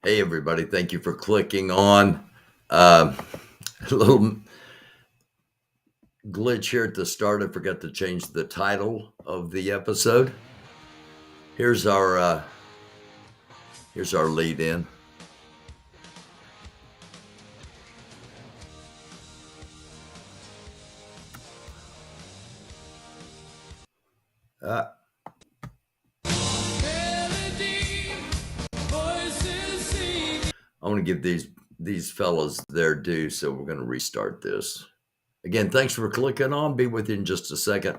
Hey, everybody. Thank you for clicking on. A little glitch here at the start. I forgot to change the title of the episode. Here's our lead in. I want to give these fellas their due, so we're going to restart this. Again, thanks for clicking on. Be with you in just a second.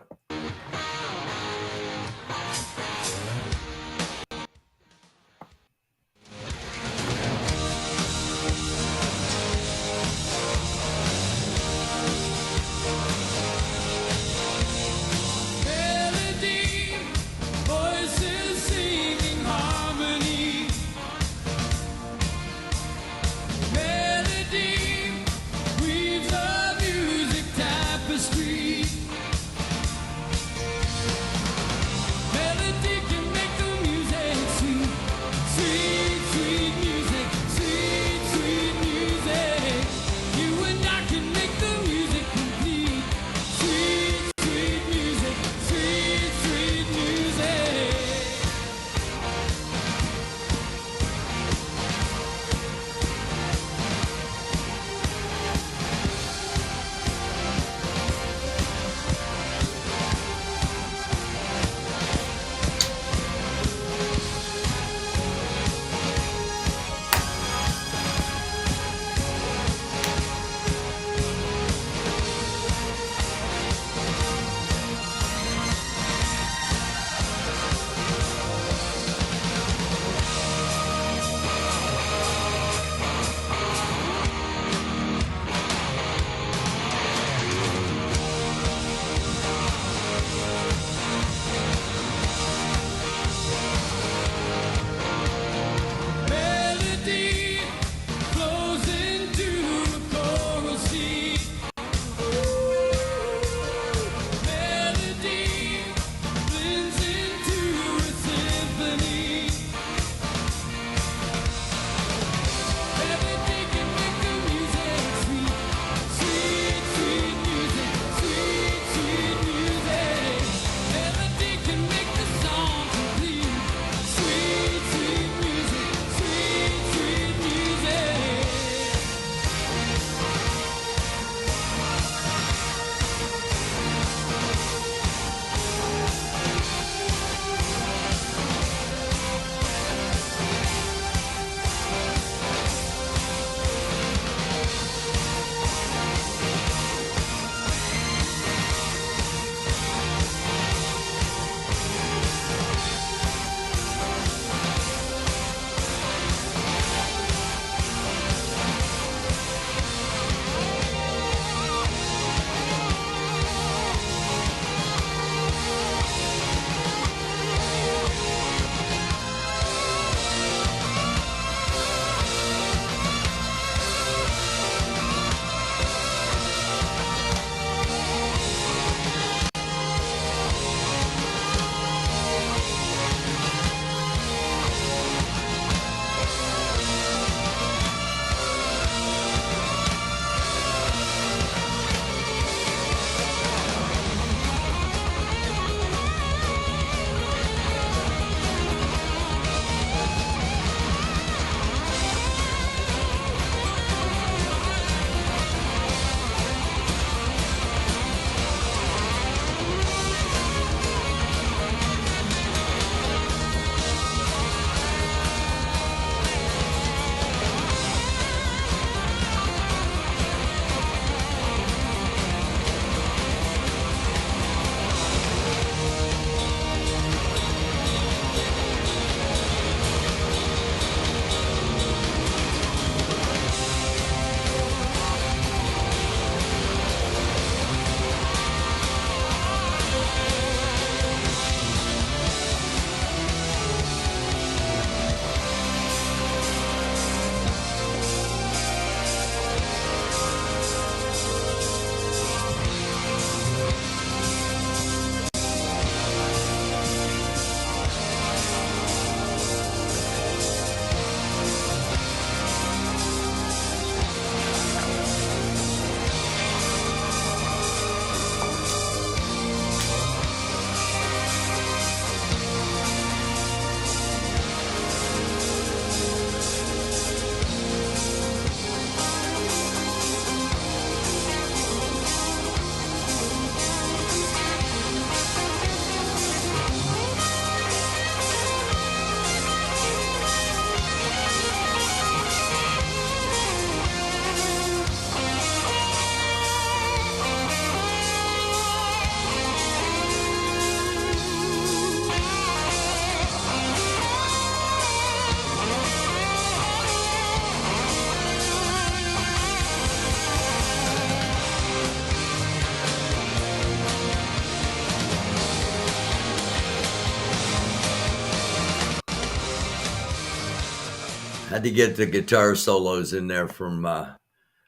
Had to get the guitar solos in there from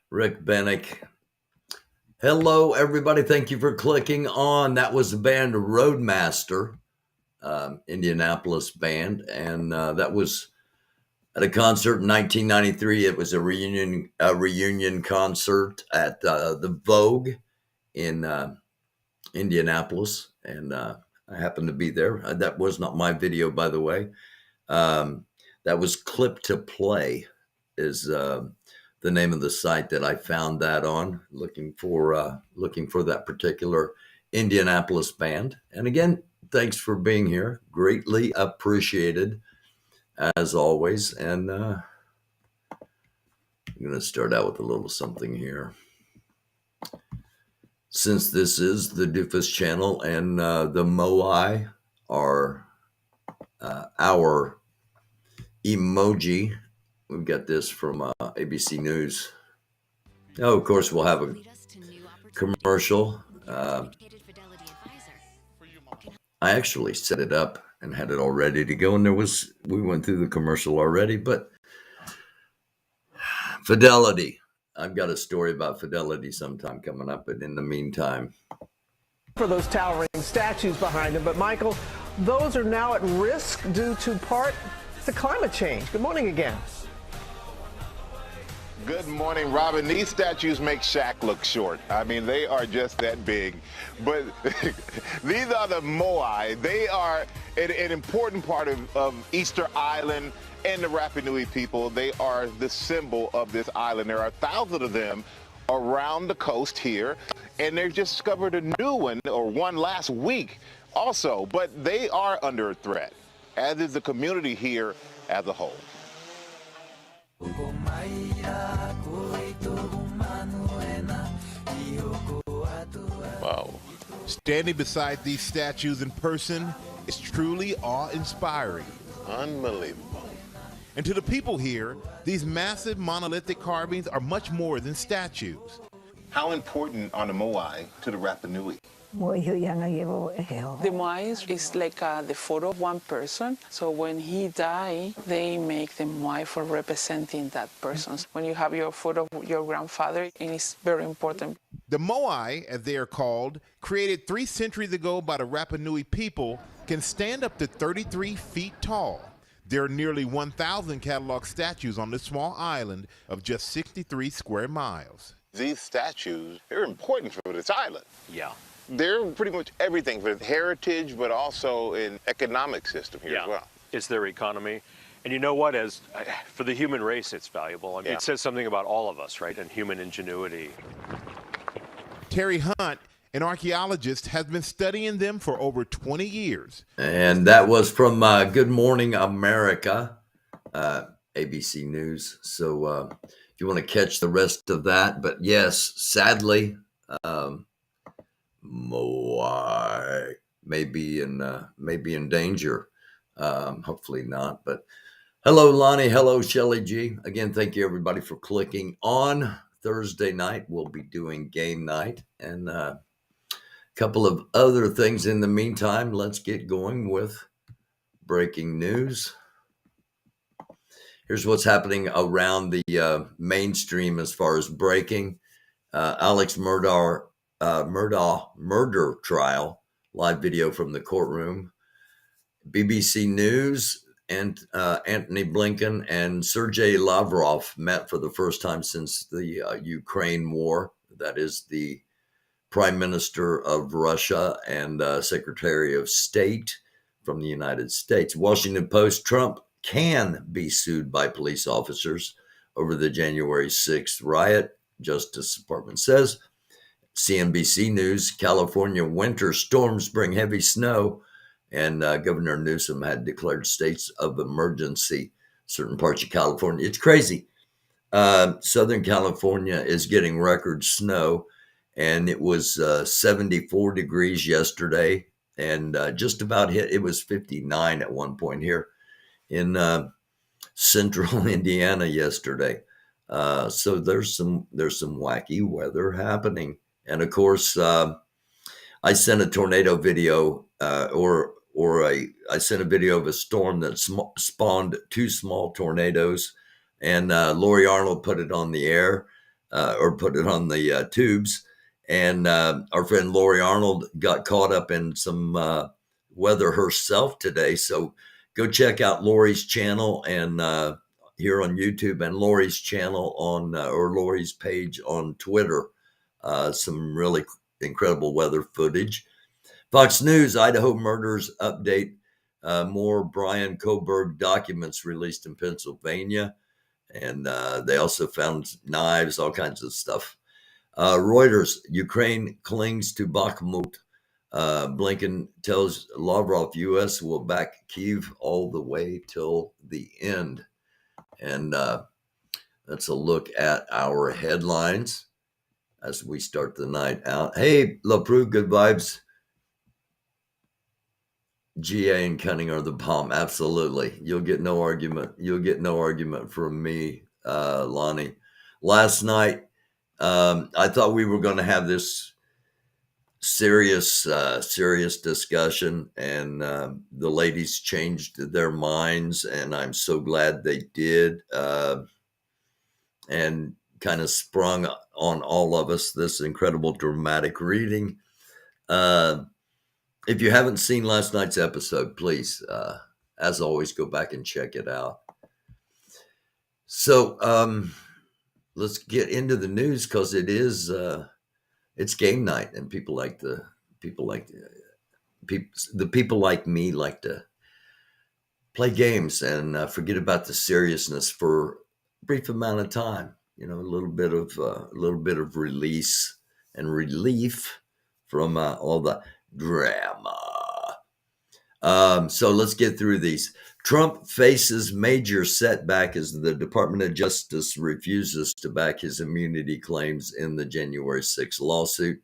Rick Bennick. Hello, everybody. Thank you for clicking on. That was the band Roadmaster, Indianapolis band, and that was at a concert in 1993. It was a reunion concert at the Vogue in Indianapolis, and I happened to be there. That was not my video, by the way. That was Clip to Play is the name of the site that I found that on, looking for that particular Indianapolis band. And again, thanks for being here. Greatly appreciated, as always. And I'm going to start out with a little something here. Since this is the DUFUS channel and the Moai are our emoji, we've got this from ABC News. Oh, of course, we'll have a commercial. I actually set it up and had it all ready to go, and we went through the commercial already, but Fidelity. I've got a story about Fidelity sometime coming up, but in the meantime. For those towering statues behind him, but Michael, those are now at risk due to part to climate change. Good morning again. Good morning, Robin. These statues make Shaq look short. I mean, they are just that big. But these are the Moai. They are an important part of Easter Island and the Rapa Nui people. They are the symbol of this island. There are thousands of them around the coast here, and they've just discovered a new one, or one last week also. But they are under threat, as is the community here as a whole. Wow. Standing beside these statues in person is truly awe-inspiring. Unbelievable. And to the people here, these massive monolithic carvings are much more than statues. How important are the Moai to the Rapa Nui? The Moai is like the photo of one person. So when he died, they make the Moai for representing that person. When you have your photo of your grandfather, it is very important. The Moai, as they are called, created 3 centuries ago by the Rapa Nui people, can stand up to 33 feet tall. There are nearly 1,000 catalog statues on this small island of just 63 square miles. These statues, they're important for this island. Yeah. They're pretty much everything for heritage, but also in economic system here as well. It's their economy. And you know what, for the human race, it's valuable. I mean, It says something about all of us, right, and human ingenuity. Terry Hunt, an archaeologist, has been studying them for over 20 years. And that was from Good Morning America, ABC News. So if you want to catch the rest of that. But yes, sadly, Moai may be in danger. Hopefully not. But hello, Lonnie. Hello, Shelly G. Again, thank you, everybody, for clicking on. Thursday night, we'll be doing game night and a couple of other things in the meantime. Let's get going with breaking news. Here's what's happening around the mainstream as far as breaking. Alex Murdaugh murder trial, live video from the courtroom. BBC News and Antony Blinken and Sergei Lavrov met for the first time since the Ukraine war. That is the Prime Minister of Russia and Secretary of State from the United States. Washington Post, Trump can be sued by police officers over the January 6th riot, Justice Department says. CNBC News, California winter storms bring heavy snow, and Governor Newsom had declared states of emergency, certain parts of California. It's crazy. Southern California is getting record snow, and it was 74 degrees yesterday, and just about hit. It was 59 at one point here in central Indiana yesterday. So there's some wacky weather happening. And of course, I sent a tornado video, I sent a video of a storm that spawned 2 small tornadoes And Lori Arnold put it on the air, or put it on the tubes. And our friend Lori Arnold got caught up in some weather herself today. So go check out Lori's channel and here on YouTube, and Lori's channel on or Lori's page on Twitter. Some really incredible weather footage. Fox News, Idaho murders update. More Brian Coburg documents released in Pennsylvania. And they also found knives, all kinds of stuff. Reuters, Ukraine clings to Bakhmut. Blinken tells Lavrov U.S. will back Kyiv all the way till the end. And that's a look at our headlines as we start the night out. Hey, LaPrue, good vibes. GA and Cunning are the bomb. Absolutely. You'll get no argument. You'll get no argument from me, Lonnie. Last night, I thought we were going to have this serious discussion, and the ladies changed their minds, and I'm so glad they did, and kind of sprung on all of us this incredible dramatic reading. If you haven't seen last night's episode, please, as always, go back and check it out. So let's get into the news, because it's game night, and people like me like to play games and forget about the seriousness for a brief amount of time. You know, a little bit of release and relief from all the drama. So let's get through these. Trump faces major setback as the Department of Justice refuses to back his immunity claims in the January 6th lawsuit.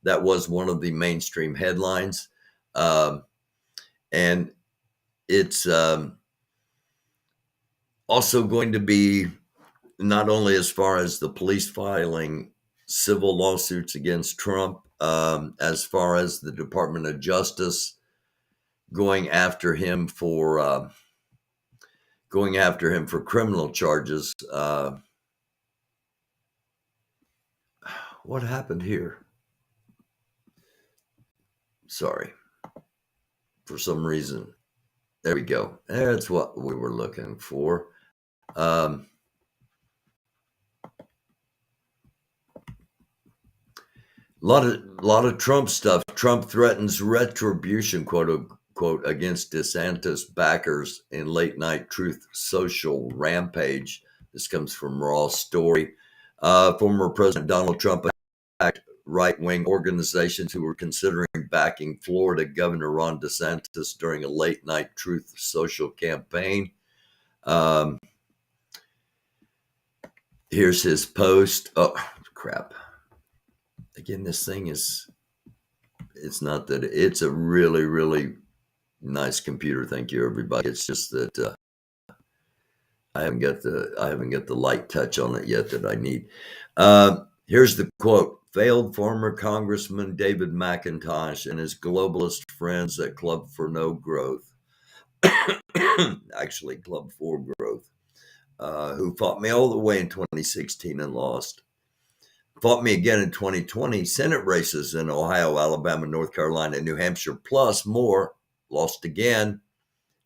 That was one of the mainstream headlines. And it's also going to be not only as far as the police filing civil lawsuits against Trump, as far as the Department of Justice going after him for criminal charges. What happened here? Sorry. For some reason. There we go. That's what we were looking for. Lot of Trump stuff. Trump threatens retribution, quote unquote, against DeSantis backers in late night Truth Social rampage. This comes from Raw Story. Former President Donald Trump attacked right-wing organizations who were considering backing Florida Governor Ron DeSantis during a late night Truth Social campaign. Here's his post. Oh, crap. Again, this thing it's not that it's a really, really nice computer. Thank you, everybody. It's just that I haven't got the light touch on it yet that I need. Here's the quote. Failed former Congressman David McIntosh and his globalist friends at Club for No Growth, actually Club for Growth, who fought me all the way in 2016 and lost. Fought me again in 2020, Senate races in Ohio, Alabama, North Carolina, New Hampshire, plus more, lost again,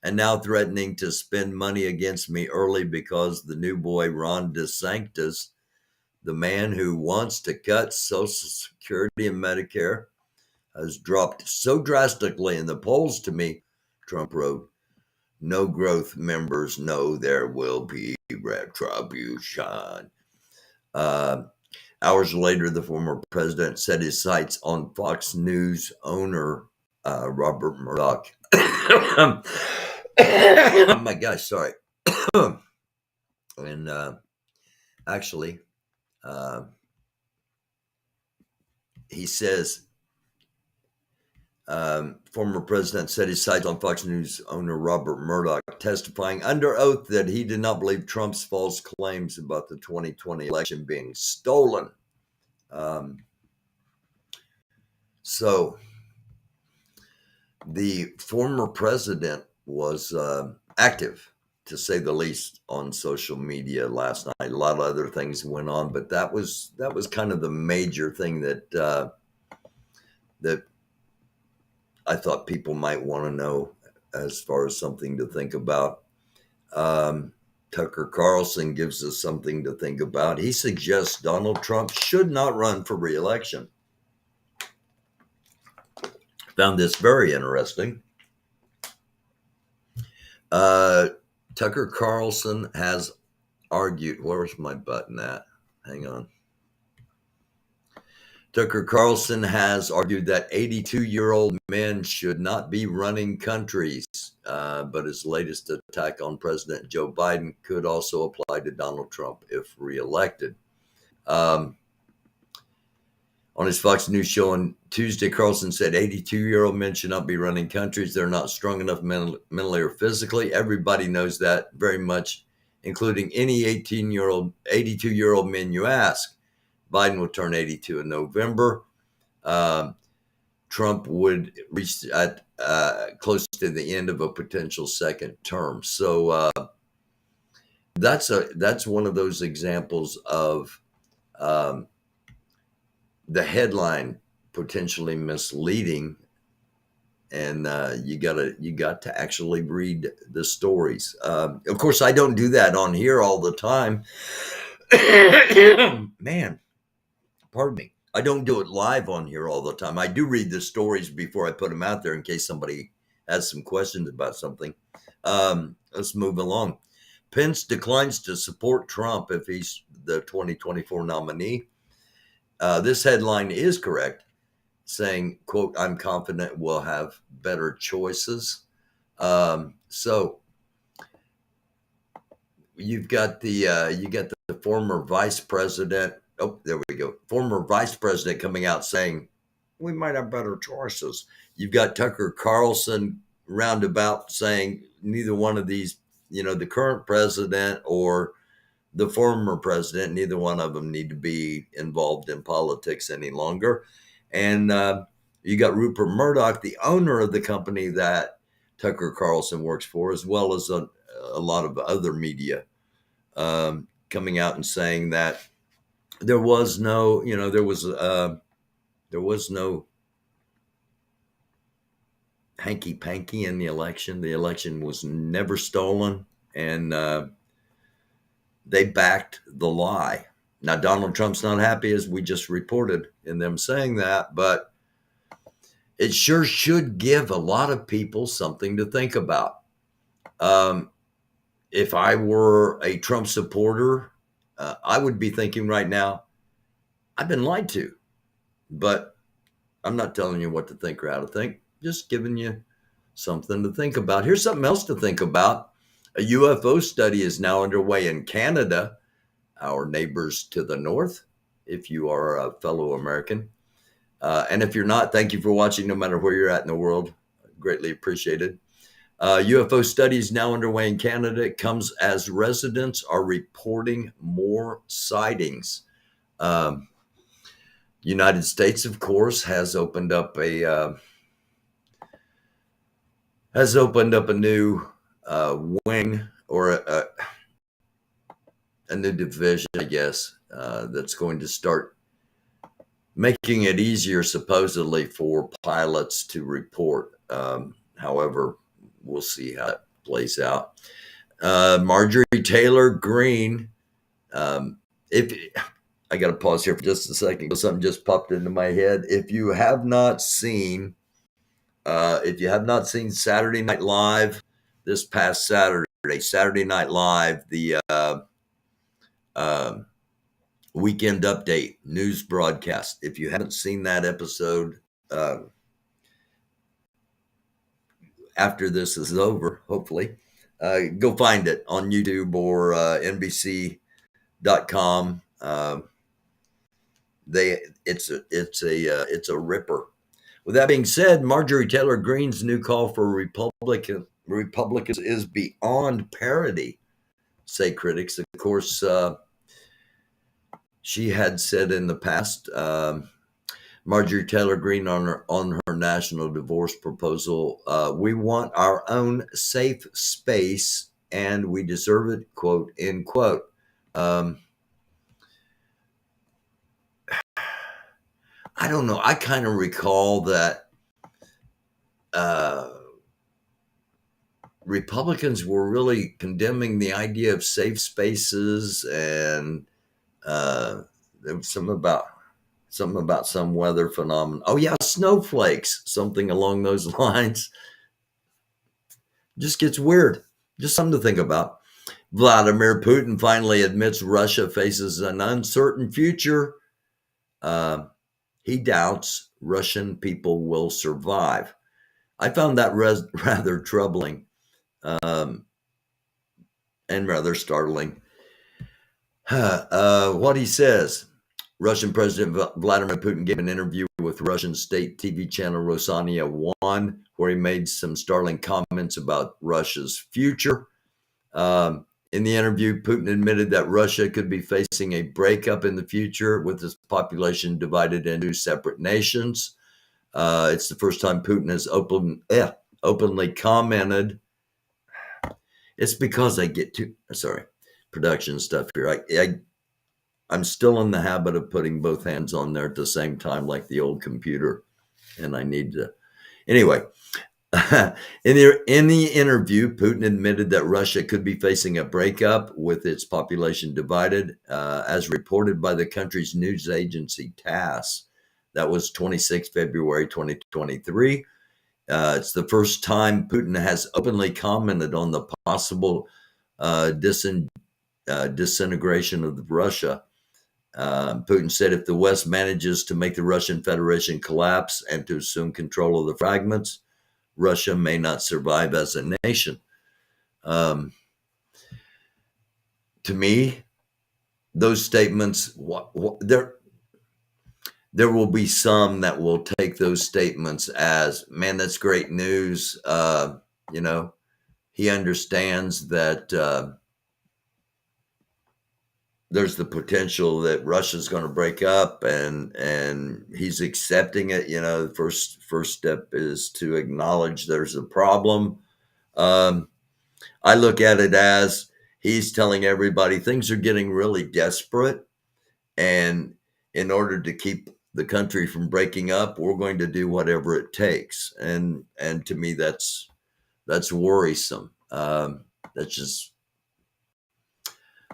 and now threatening to spend money against me early because the new boy, Ron DeSantis, the man who wants to cut Social Security and Medicare, has dropped so drastically in the polls to me, Trump wrote. No Growth members know there will be retribution. Hours later, the former president set his sights on Fox News owner Robert Murdoch. Oh my gosh, sorry. And actually, he says, former president set his sights on Fox News owner Robert Murdoch, testifying under oath that he did not believe Trump's false claims about the 2020 election being stolen. So the former president was active to say the least, on social media last night. A lot of other things went on, but that was kind of the major thing that that I thought people might want to know as far as something to think about. Tucker Carlson gives us something to think about. He suggests Donald Trump should not run for re-election. Found this very interesting. Tucker Carlson has argued, where's my button at? Hang on. Tucker Carlson has argued that 82-year-old men should not be running countries, but his latest attack on President Joe Biden could also apply to Donald Trump if reelected. On his Fox News show on Tuesday, Carlson said 82-year-old men should not be running countries. They're not strong enough mentally or physically. Everybody knows that very much, including any 82-year-old men you ask. Biden will turn 82 in November. Trump would reach at close to the end of a potential second term. So that's one of those examples of the headline potentially misleading, and you got to actually read the stories. Of course, I don't do that on here all the time. Man, pardon me. I don't do it live on here all the time. I do read the stories before I put them out there in case somebody has some questions about something. Let's move along. Pence declines to support Trump if he's the 2024 nominee. This headline is correct, saying, quote, "I'm confident we'll have better choices." So you've got the former vice president. Oh, there we go. Former vice president coming out saying we might have better choices. You've got Tucker Carlson roundabout saying neither one of these, the current president or the former president, neither one of them need to be involved in politics any longer. And you got Rupert Murdoch, the owner of the company that Tucker Carlson works for, as well as a lot of other media, coming out and saying that there was no hanky-panky in the election. The election was never stolen, and they backed the lie. Now, Donald Trump's not happy, as we just reported in them saying that, but it sure should give a lot of people something to think about. If I were a Trump supporter, I would be thinking right now, I've been lied to. But I'm not telling you what to think or how to think, just giving you something to think about. Here's something else to think about. A UFO study is now underway in Canada, our neighbors to the north, if you are a fellow American. And if you're not, thank you for watching, no matter where you're at in the world. Greatly appreciated. UFO study is now underway in Canada. It comes as residents are reporting more sightings. United States, of course, has opened up a new wing, or a new division, I guess, that's going to start making it easier, supposedly, for pilots to report. However, we'll see how it plays out. Marjorie Taylor Greene, I got to pause here for just a second because something just popped into my head. If you have not seen Saturday Night Live this past Saturday Night Live, the Weekend Update news broadcast. If you haven't seen that episode, after this is over, hopefully, go find it on YouTube or NBC.com. It's a ripper. With that being said, Marjorie Taylor Greene's new call for Republicans is beyond parody, say critics. Of course, she had said in the past, Marjorie Taylor Greene on her national divorce proposal, we want our own safe space and we deserve it, quote, end quote. I don't know. I kind of recall that Republicans were really condemning the idea of safe spaces, and there was something about some weather phenomenon. Oh yeah, snowflakes, something along those lines. Just gets weird. Just something to think about. Vladimir Putin finally admits Russia faces an uncertain future. He doubts Russian people will survive. I found that rather troubling and rather startling. What he says. Russian President Vladimir Putin gave an interview with Russian state TV channel Rossania 1, where he made some startling comments about Russia's future. In the interview, Putin admitted that Russia could be facing a breakup in the future with its population divided into separate nations. It's the first time Putin has openly commented. It's because I get to, production stuff here. I'm still in the habit of putting both hands on there at the same time, like the old computer, and I need to. Anyway, in the interview, Putin admitted that Russia could be facing a breakup with its population divided, as reported by the country's news agency TASS. That was 26 February 2023. It's the first time Putin has openly commented on the possible disintegration of Russia. Putin said if the West manages to make the Russian Federation collapse and to assume control of the fragments, Russia may not survive as a nation. To me, those statements, there will be some that will take those statements as, man, that's great news. He understands that there's the potential that Russia's going to break up, and he's accepting it. The first step is to acknowledge there's a problem. I look at it as he's telling everybody things are getting really desperate, and in order to keep the country from breaking up, we're going to do whatever it takes. And to me, that's worrisome. That's just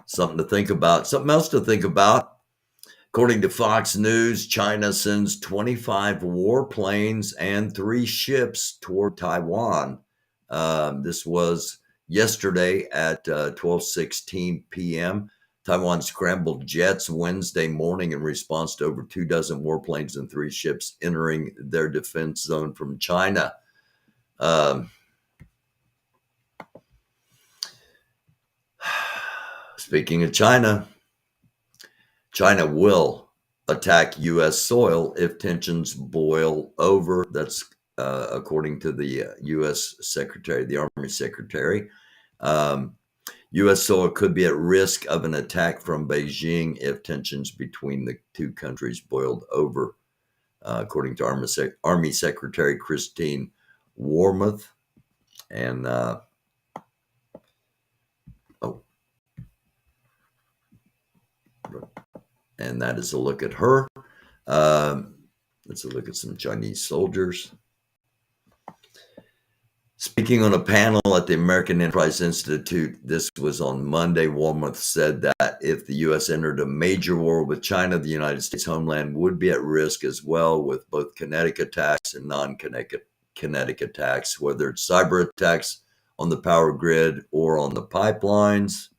something to think about. Something else to think about. According to Fox News, China sends 25 warplanes and 3 ships toward Taiwan. This was yesterday at 12:16 p.m. Taiwan scrambled jets Wednesday morning in response to over 24 warplanes and 3 ships entering their defense zone from China. Speaking of China, China will attack U.S. soil if tensions boil over. That's according to the U.S. Secretary, the Army Secretary. U.S. soil could be at risk of an attack from Beijing if tensions between the two countries boiled over, according to Army Secretary Christine Wormuth. And that is a look at her. Let's look at some Chinese soldiers. Speaking on a panel at the American Enterprise Institute, this was on Monday, Wormuth said that if the U.S. entered a major war with China, the United States homeland would be at risk as well, with both kinetic attacks and non-kinetic attacks, whether it's cyber attacks on the power grid or on the pipelines.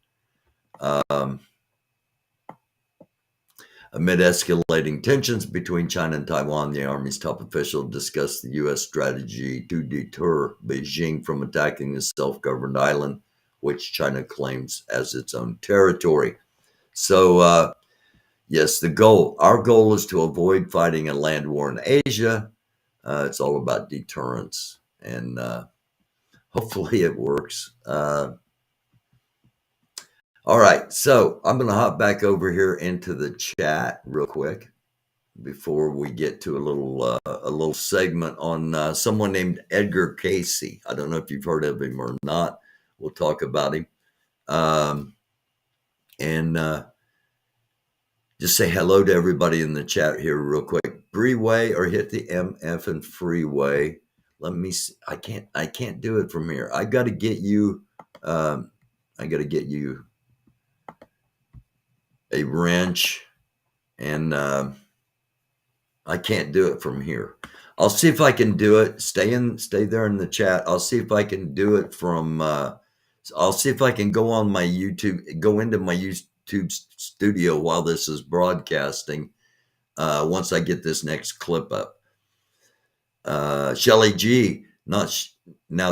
Amid escalating tensions between China and Taiwan, the Army's top official discussed the U.S. strategy to deter Beijing from attacking the self-governed island, which China claims as its own territory. So, yes, our goal is to avoid fighting a land war in Asia. It's all about deterrence, and hopefully it works. All right, so I'm going to hop back over here into the chat real quick before we get to a little segment on someone named Edgar Casey. I don't know if you've heard of him or not. we'll talk about him. And just say hello to everybody in the chat here real quick. Freeway or hit the MF and freeway. Let me see. I can't do it from here. I got to get you a wrench, and I can't do it from here. I'll see if I can do it. Stay there in the chat. I'll see if I can do it from I'll see if I can go on my YouTube, go into my YouTube studio while this is broadcasting. Once I get this next clip up. Shelly G, now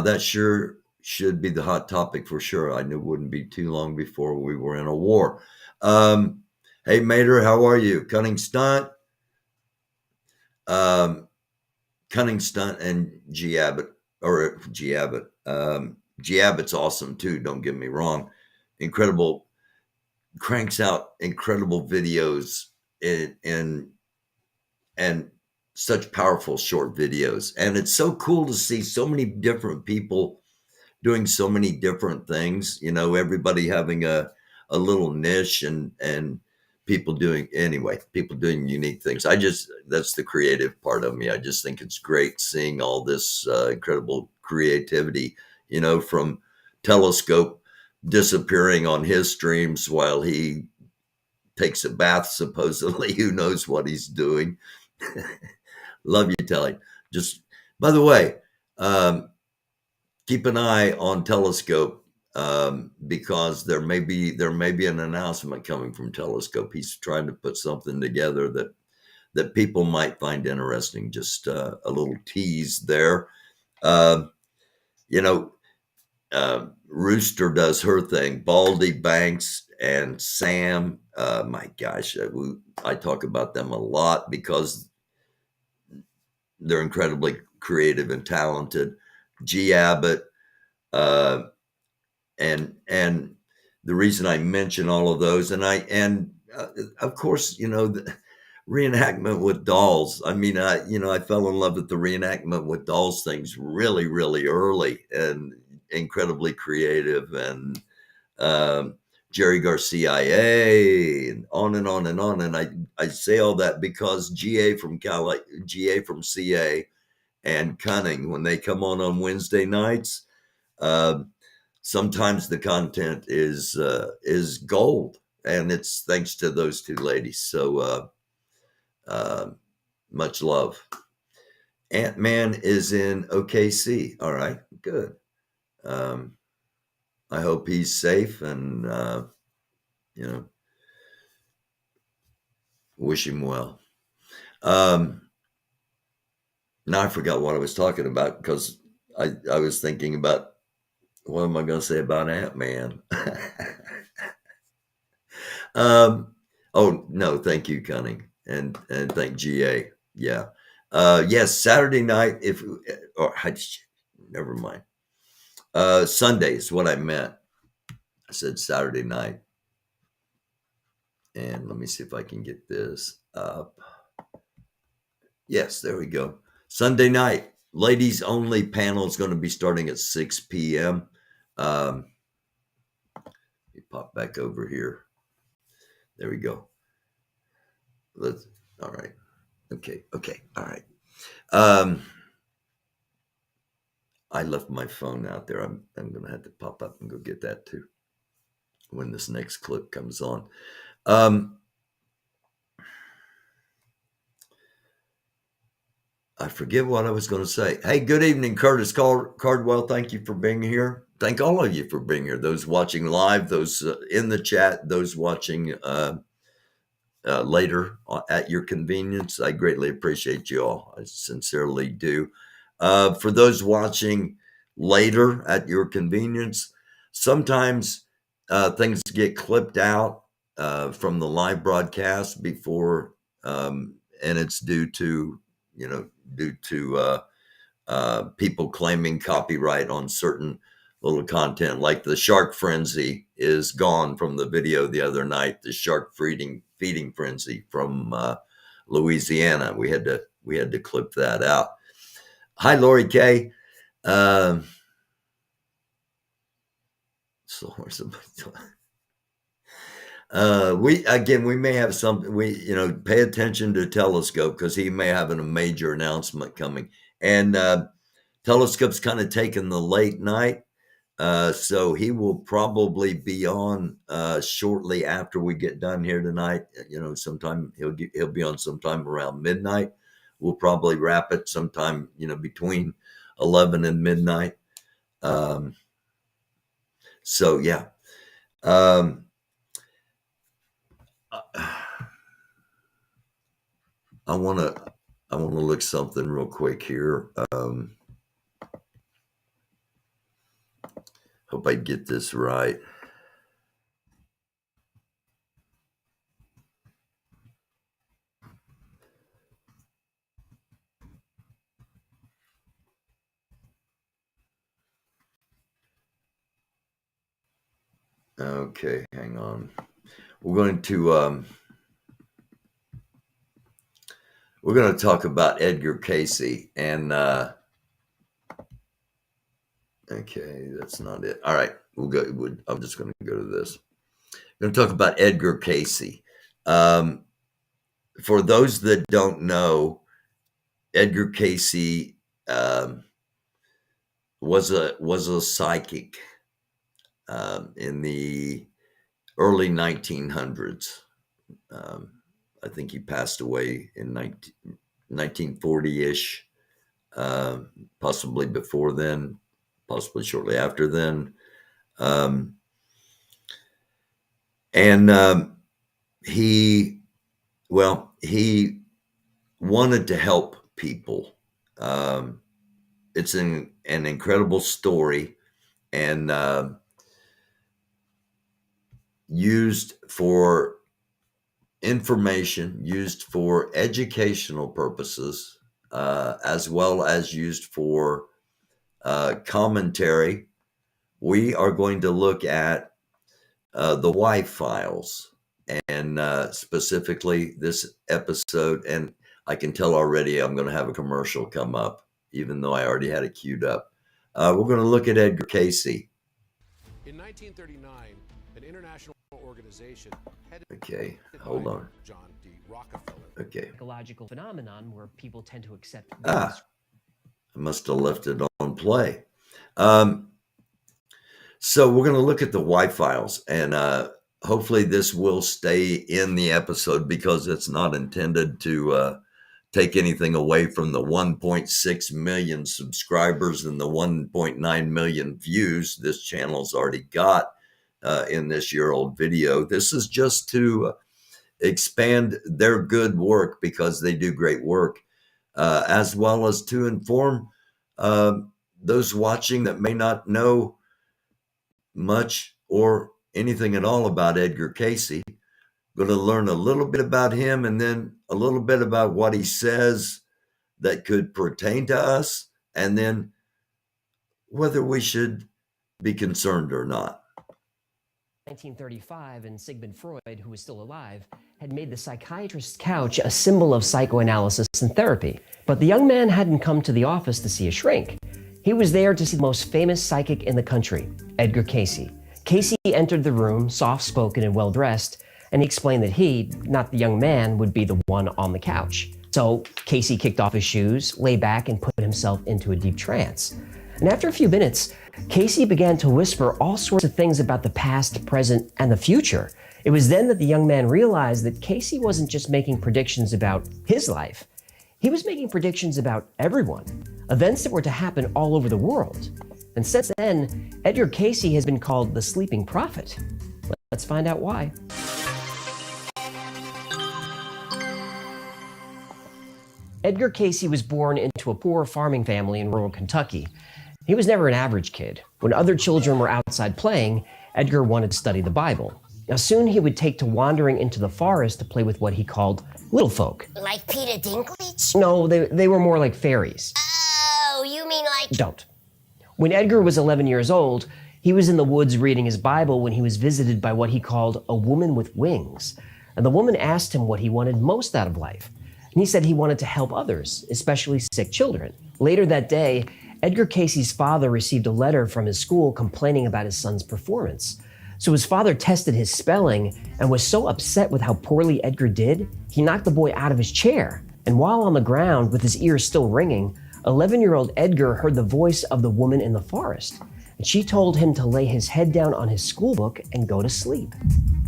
that sure should be the hot topic for sure. I knew it wouldn't be too long before we were in a war. Hey Mater, how are you? Cunning Stunt and G Abbott. G Abbott's awesome too, don't get me wrong. Incredible, cranks out incredible videos and such powerful short videos. And it's so cool to see so many different people doing so many different things, you know, everybody having a little niche and people doing unique things. That's the creative part of me. I just think it's great seeing all this incredible creativity, you know, from Telescope disappearing on his streams while he takes a bath, supposedly. Who knows what he's doing? Love you, Telly. Just, by the way, keep an eye on Telescope because there may be an announcement coming from Telescope. He's trying to put something together that people might find interesting. Just a little tease there. You know, Rooster does her thing. Baldy, Banks, and Sam. My gosh, I talk about them a lot because they're incredibly creative and talented. G Abbott, and the reason I mention all of those, and of course, you know, the reenactment with dolls. I mean, I fell in love with the reenactment with dolls things really, really early, and incredibly creative, and Jerry Garcia, and on and on and on. And I say all that because GA from CA and Cunning, when they come on Wednesday nights, sometimes the content is gold, and it's thanks to those two ladies. So much love. Ant-Man is in OKC. All right, good. I hope he's safe, and you know, wish him well. Now I forgot what I was talking about because I was thinking about what am I going to say about Ant-Man. Oh no, thank you, Cunning, and thank GA. Yeah, yes, Saturday night. Never mind. Sunday is what I meant. I said Saturday night. And let me see if I can get this up. Yes, there we go. Sunday night, ladies only panel is going to be starting at 6 p.m. Let me pop back over here. There we go. All right. Okay. All right. I left my phone out there. I'm going to have to pop up and go get that too when this next clip comes on. I forget what I was going to say. Hey, good evening, Curtis Cardwell. Thank you for being here. Thank all of you for being here. Those watching live, those in the chat, those watching later at your convenience. I greatly appreciate you all. I sincerely do. For those watching later at your convenience, sometimes things get clipped out from the live broadcast before, and it's due to people claiming copyright on certain little content, like the shark frenzy is gone from the video the other night. The shark feeding frenzy from Louisiana. We had to clip that out. Hi, Lori K. So where's somebody? We may have something. Pay attention to Telescope because he may have a major announcement coming. And Telescope's kind of taking the late night, so he will probably be on shortly after we get done here tonight. Sometime he'll be on sometime around midnight. We'll probably wrap it sometime between 11 and midnight. So yeah. I want to look something real quick here. Hope I get this right. Okay, hang on. We're going to talk about Edgar Casey, and okay, that's not it. All right, we'll go. I'm just going to go to this. We're going to talk about Edgar Casey. For those that don't know, Edgar Casey was a psychic in the early 1900s. I think he passed away in 1940-ish, possibly before then, possibly shortly after then. He wanted to help people. It's an incredible story, and used for information, used for educational purposes, as well as used for commentary. We are going to look at the wife files, and specifically this episode. And I can tell already I'm going to have a commercial come up, even though I already had it queued up. We're going to look at Edgar Casey. In 1939, an international organization headed Okay, hold on. John D. Rockefeller. Okay. Psychological phenomenon where people tend to accept. I must have left it on play. So we're going to look at the wife files, and hopefully this will stay in the episode because it's not intended to take anything away from the 1.6 million subscribers and the 1.9 million views this channel's already got in this year-old video. This is just to expand their good work because they do great work, as well as to inform those watching that may not know much or anything at all about Edgar Casey. Going to learn a little bit about him and then a little bit about what he says that could pertain to us, and then whether we should be concerned or not. 1935, and Sigmund Freud, who was still alive, had made the psychiatrist's couch a symbol of psychoanalysis and therapy. But the young man hadn't come to the office to see a shrink. He was there to see the most famous psychic in the country, Edgar Casey. Casey entered the room, soft-spoken and well-dressed, and he explained that he, not the young man, would be the one on the couch. So Casey kicked off his shoes, lay back, and put himself into a deep trance. And after a few minutes, Casey began to whisper all sorts of things about the past, present, and the future. It was then that the young man realized that Casey wasn't just making predictions about his life. He was making predictions about everyone, events that were to happen all over the world. And since then, Edgar Casey has been called the sleeping prophet. Let's find out why. Edgar Casey was born into a poor farming family in rural Kentucky. He was never an average kid. When other children were outside playing, Edgar wanted to study the Bible. Now, soon he would take to wandering into the forest to play with what he called little folk. Like Peter Dinklage? No, they were more like fairies. Oh, you mean like... Don't. When Edgar was 11 years old, he was in the woods reading his Bible when he was visited by what he called a woman with wings. And the woman asked him what he wanted most out of life. And he said he wanted to help others, especially sick children. Later that day, Edgar Casey's father received a letter from his school complaining about his son's performance. So his father tested his spelling and was so upset with how poorly Edgar did, he knocked the boy out of his chair. And while on the ground with his ears still ringing, 11-year-old Edgar heard the voice of the woman in the forest. And she told him to lay his head down on his school book and go to sleep.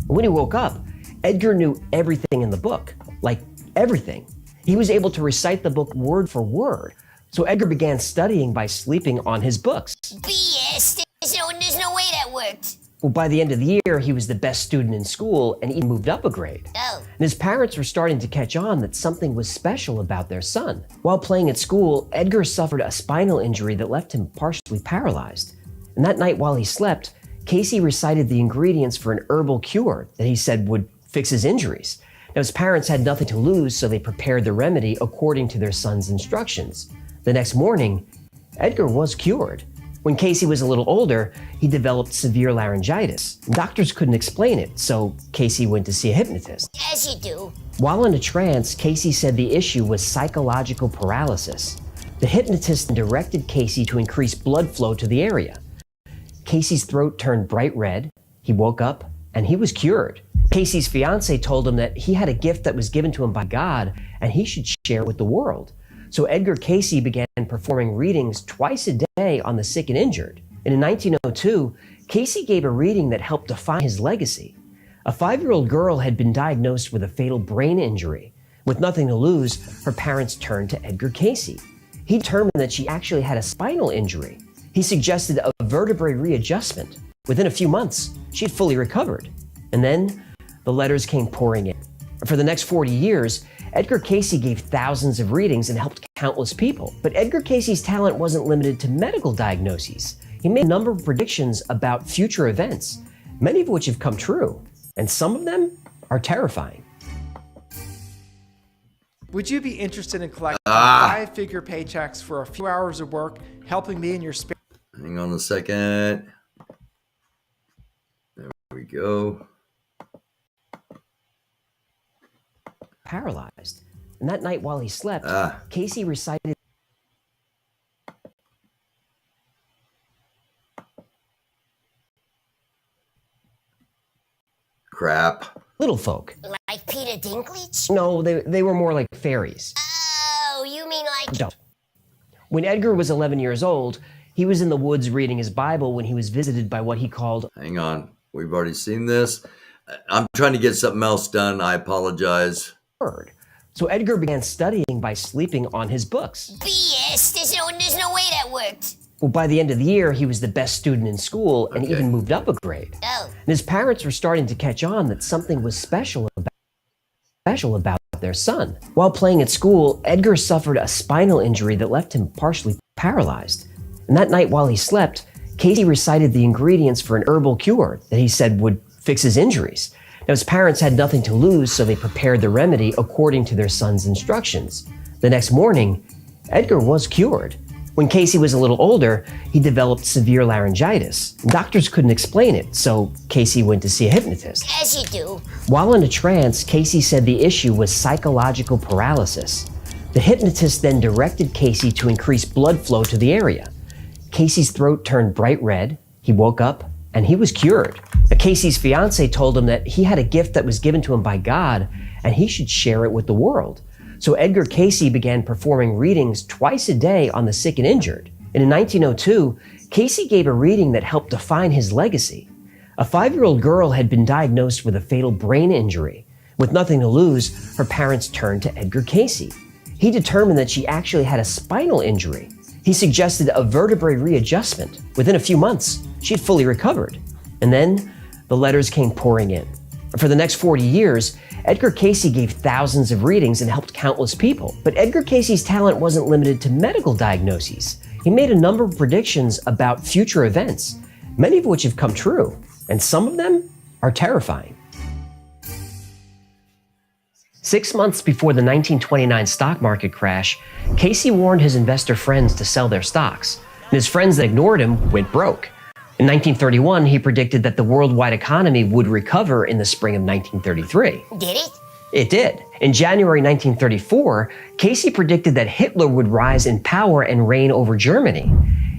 When he woke up, Edgar knew everything in the book, like everything. He was able to recite the book word for word. So Edgar began studying by sleeping on his books. BS, there's no way that worked. Well, by the end of the year, he was the best student in school and even moved up a grade. Oh. And his parents were starting to catch on that something was special about their son. While playing at school, Edgar suffered a spinal injury that left him partially paralyzed. And that night while he slept, Casey recited the ingredients for an herbal cure that he said would fix his injuries. Now, his parents had nothing to lose, so they prepared the remedy according to their son's instructions. The next morning, Edgar was cured. When Casey was a little older, he developed severe laryngitis. Doctors couldn't explain it, so Casey went to see a hypnotist. As you do. While in a trance, Casey said the issue was psychological paralysis. The hypnotist directed Casey to increase blood flow to the area. Casey's throat turned bright red, he woke up, and he was cured. Casey's fiancée told him that he had a gift that was given to him by God, and he should share it with the world. So Edgar Casey began performing readings twice a day on the sick and injured. And in 1902, Casey gave a reading that helped define his legacy. A 5-year-old girl had been diagnosed with a fatal brain injury. With nothing to lose, her parents turned to Edgar Casey. He determined that she actually had a spinal injury. He suggested a vertebrae readjustment. Within a few months, she had fully recovered. And then the letters came pouring in. For the next 40 years, Edgar Casey gave thousands of readings and helped countless people. But Edgar Casey's talent wasn't limited to medical diagnoses. He made a number of predictions about future events, many of which have come true, and some of them are terrifying. Would you be interested in collecting 5-figure paychecks for a few hours of work, helping me in your spare? Hang on a second. There we go. Paralyzed. And that night while he slept, Casey recited crap. Little folk. Like Peter Dinklage? No, they were more like fairies. Oh, you mean like... Don't. When Edgar was 11 years old, he was in the woods reading his Bible when he was visited by what he called... Hang on. We've already seen this. I'm trying to get something else done. I apologize. So Edgar began studying by sleeping on his books. BS, there's no way that worked. Well, by the end of the year, he was the best student in school and even moved up a grade. Oh. And his parents were starting to catch on that something was special about their son. While playing at school, Edgar suffered a spinal injury that left him partially paralyzed. And that night while he slept, Casey recited the ingredients for an herbal cure that he said would fix his injuries. Now, his parents had nothing to lose, so they prepared the remedy according to their son's instructions. The next morning, Edgar was cured. When Casey was a little older, he developed severe laryngitis. Doctors couldn't explain it, so Casey went to see a hypnotist. As you do. While in a trance, Casey said the issue was psychological paralysis. The hypnotist then directed Casey to increase blood flow to the area. Casey's throat turned bright red, he woke up, and he was cured. Casey's fiancée told him that he had a gift that was given to him by God, and he should share it with the world. So Edgar Casey began performing readings twice a day on the sick and injured. And in 1902, Casey gave a reading that helped define his legacy. A 5-year-old girl had been diagnosed with a fatal brain injury. With nothing to lose, her parents turned to Edgar Casey. He determined that she actually had a spinal injury. He suggested a vertebrae readjustment. Within a few months, she had fully recovered. And then the letters came pouring in. For the next 40 years, Edgar Casey gave thousands of readings and helped countless people. But Edgar Casey's talent wasn't limited to medical diagnoses. He made a number of predictions about future events, many of which have come true, and some of them are terrifying. 6 months before the 1929 stock market crash, Casey warned his investor friends to sell their stocks, and his friends that ignored him went broke. In 1931, he predicted that the worldwide economy would recover in the spring of 1933. Did it? It did. In January 1934, Casey predicted that Hitler would rise in power and reign over Germany.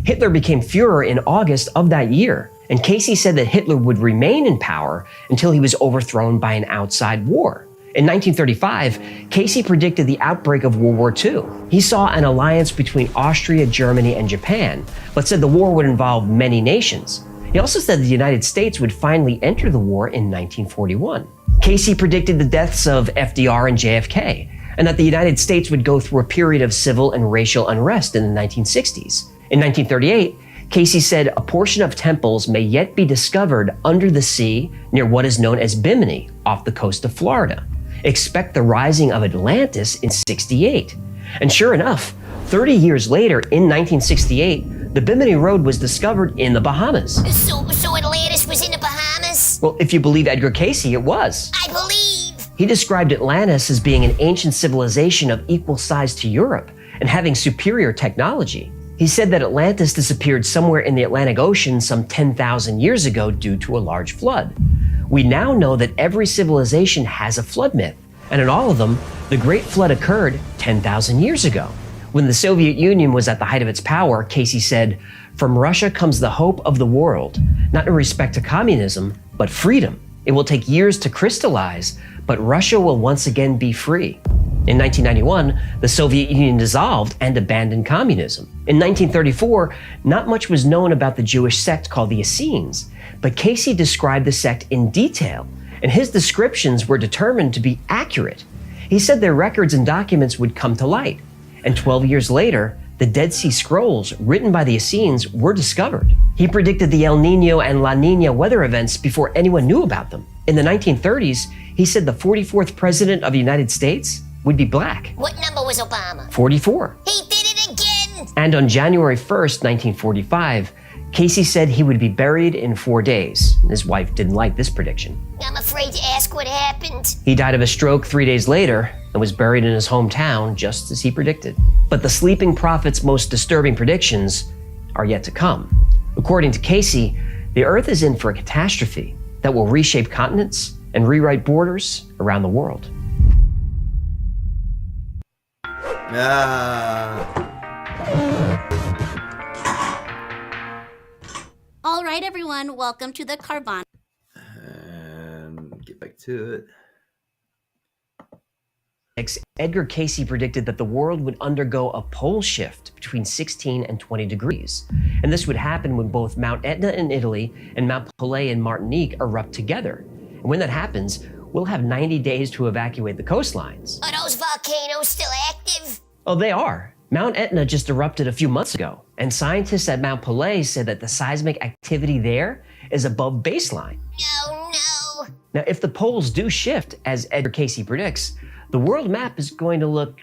Hitler became Führer in August of that year, and Casey said that Hitler would remain in power until he was overthrown by an outside war. In 1935, Casey predicted the outbreak of World War II. He saw an alliance between Austria, Germany, and Japan, but said the war would involve many nations. He also said the United States would finally enter the war in 1941. Casey predicted the deaths of FDR and JFK, and that the United States would go through a period of civil and racial unrest in the 1960s. In 1938, Casey said a portion of temples may yet be discovered under the sea near what is known as Bimini, off the coast of Florida. Expect the rising of Atlantis in 68. And sure enough, 30 years later, in 1968, the Bimini Road was discovered in the Bahamas. So Atlantis was in the Bahamas? Well, if you believe Edgar Casey, it was. I believe. He described Atlantis as being an ancient civilization of equal size to Europe and having superior technology. He said that Atlantis disappeared somewhere in the Atlantic Ocean some 10,000 years ago due to a large flood. We now know that every civilization has a flood myth, and in all of them, the Great Flood occurred 10,000 years ago. When the Soviet Union was at the height of its power, Casey said, "From Russia comes the hope of the world, not in respect to communism, but freedom. It will take years to crystallize, but Russia will once again be free." In 1991, the Soviet Union dissolved and abandoned communism. In 1934, not much was known about the Jewish sect called the Essenes, but Casey described the sect in detail, and his descriptions were determined to be accurate. He said their records and documents would come to light, and 12 years later, the Dead Sea Scrolls written by the Essenes were discovered. He predicted the El Nino and La Nina weather events before anyone knew about them. In the 1930s, he said the 44th president of the United States would be black. What number was Obama? 44. He did it again! And on January 1st, 1945, Casey said he would be buried in 4 days. His wife didn't like this prediction. I'm afraid to ask what happened. He died of a stroke 3 days later and was buried in his hometown just as he predicted. But the sleeping prophet's most disturbing predictions are yet to come. According to Casey, the Earth is in for a catastrophe that will reshape continents and rewrite borders around the world. All right, everyone, welcome to the Carvana. And get back to it. Edgar Casey predicted that the world would undergo a pole shift between 16 and 20 degrees. And this would happen when both Mount Etna in Italy and Mount Pelée in Martinique erupt together. And when that happens, we'll have 90 days to evacuate the coastlines. Are those volcanoes still active? Oh, they are. Mount Etna just erupted a few months ago, and scientists at Mount Pelée said that the seismic activity there is above baseline. No. Now, if the poles do shift, as Edgar Casey predicts, the world map is going to look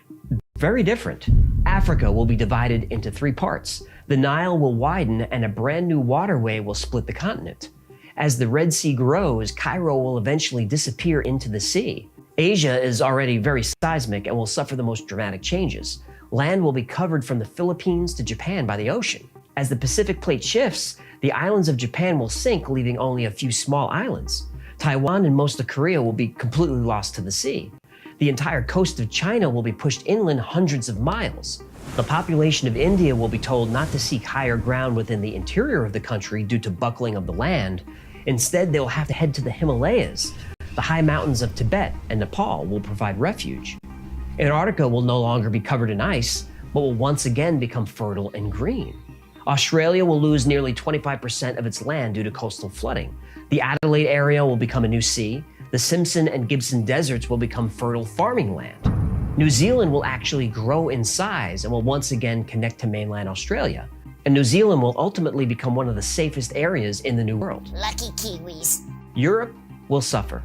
very different. Africa will be divided into 3 parts. The Nile will widen, and a brand new waterway will split the continent. As the Red Sea grows, Cairo will eventually disappear into the sea. Asia is already very seismic and will suffer the most dramatic changes. Land will be covered from the Philippines to Japan by the ocean. As the Pacific plate shifts, the islands of Japan will sink, leaving only a few small islands. Taiwan and most of Korea will be completely lost to the sea. The entire coast of China will be pushed inland hundreds of miles. The population of India will be told not to seek higher ground within the interior of the country due to buckling of the land. Instead, they will have to head to the Himalayas. The high mountains of Tibet and Nepal will provide refuge. Antarctica will no longer be covered in ice, but will once again become fertile and green. Australia will lose nearly 25% of its land due to coastal flooding. The Adelaide area will become a new sea. The Simpson and Gibson deserts will become fertile farming land. New Zealand will actually grow in size and will once again connect to mainland Australia. And New Zealand will ultimately become one of the safest areas in the New World. Lucky Kiwis. Europe will suffer.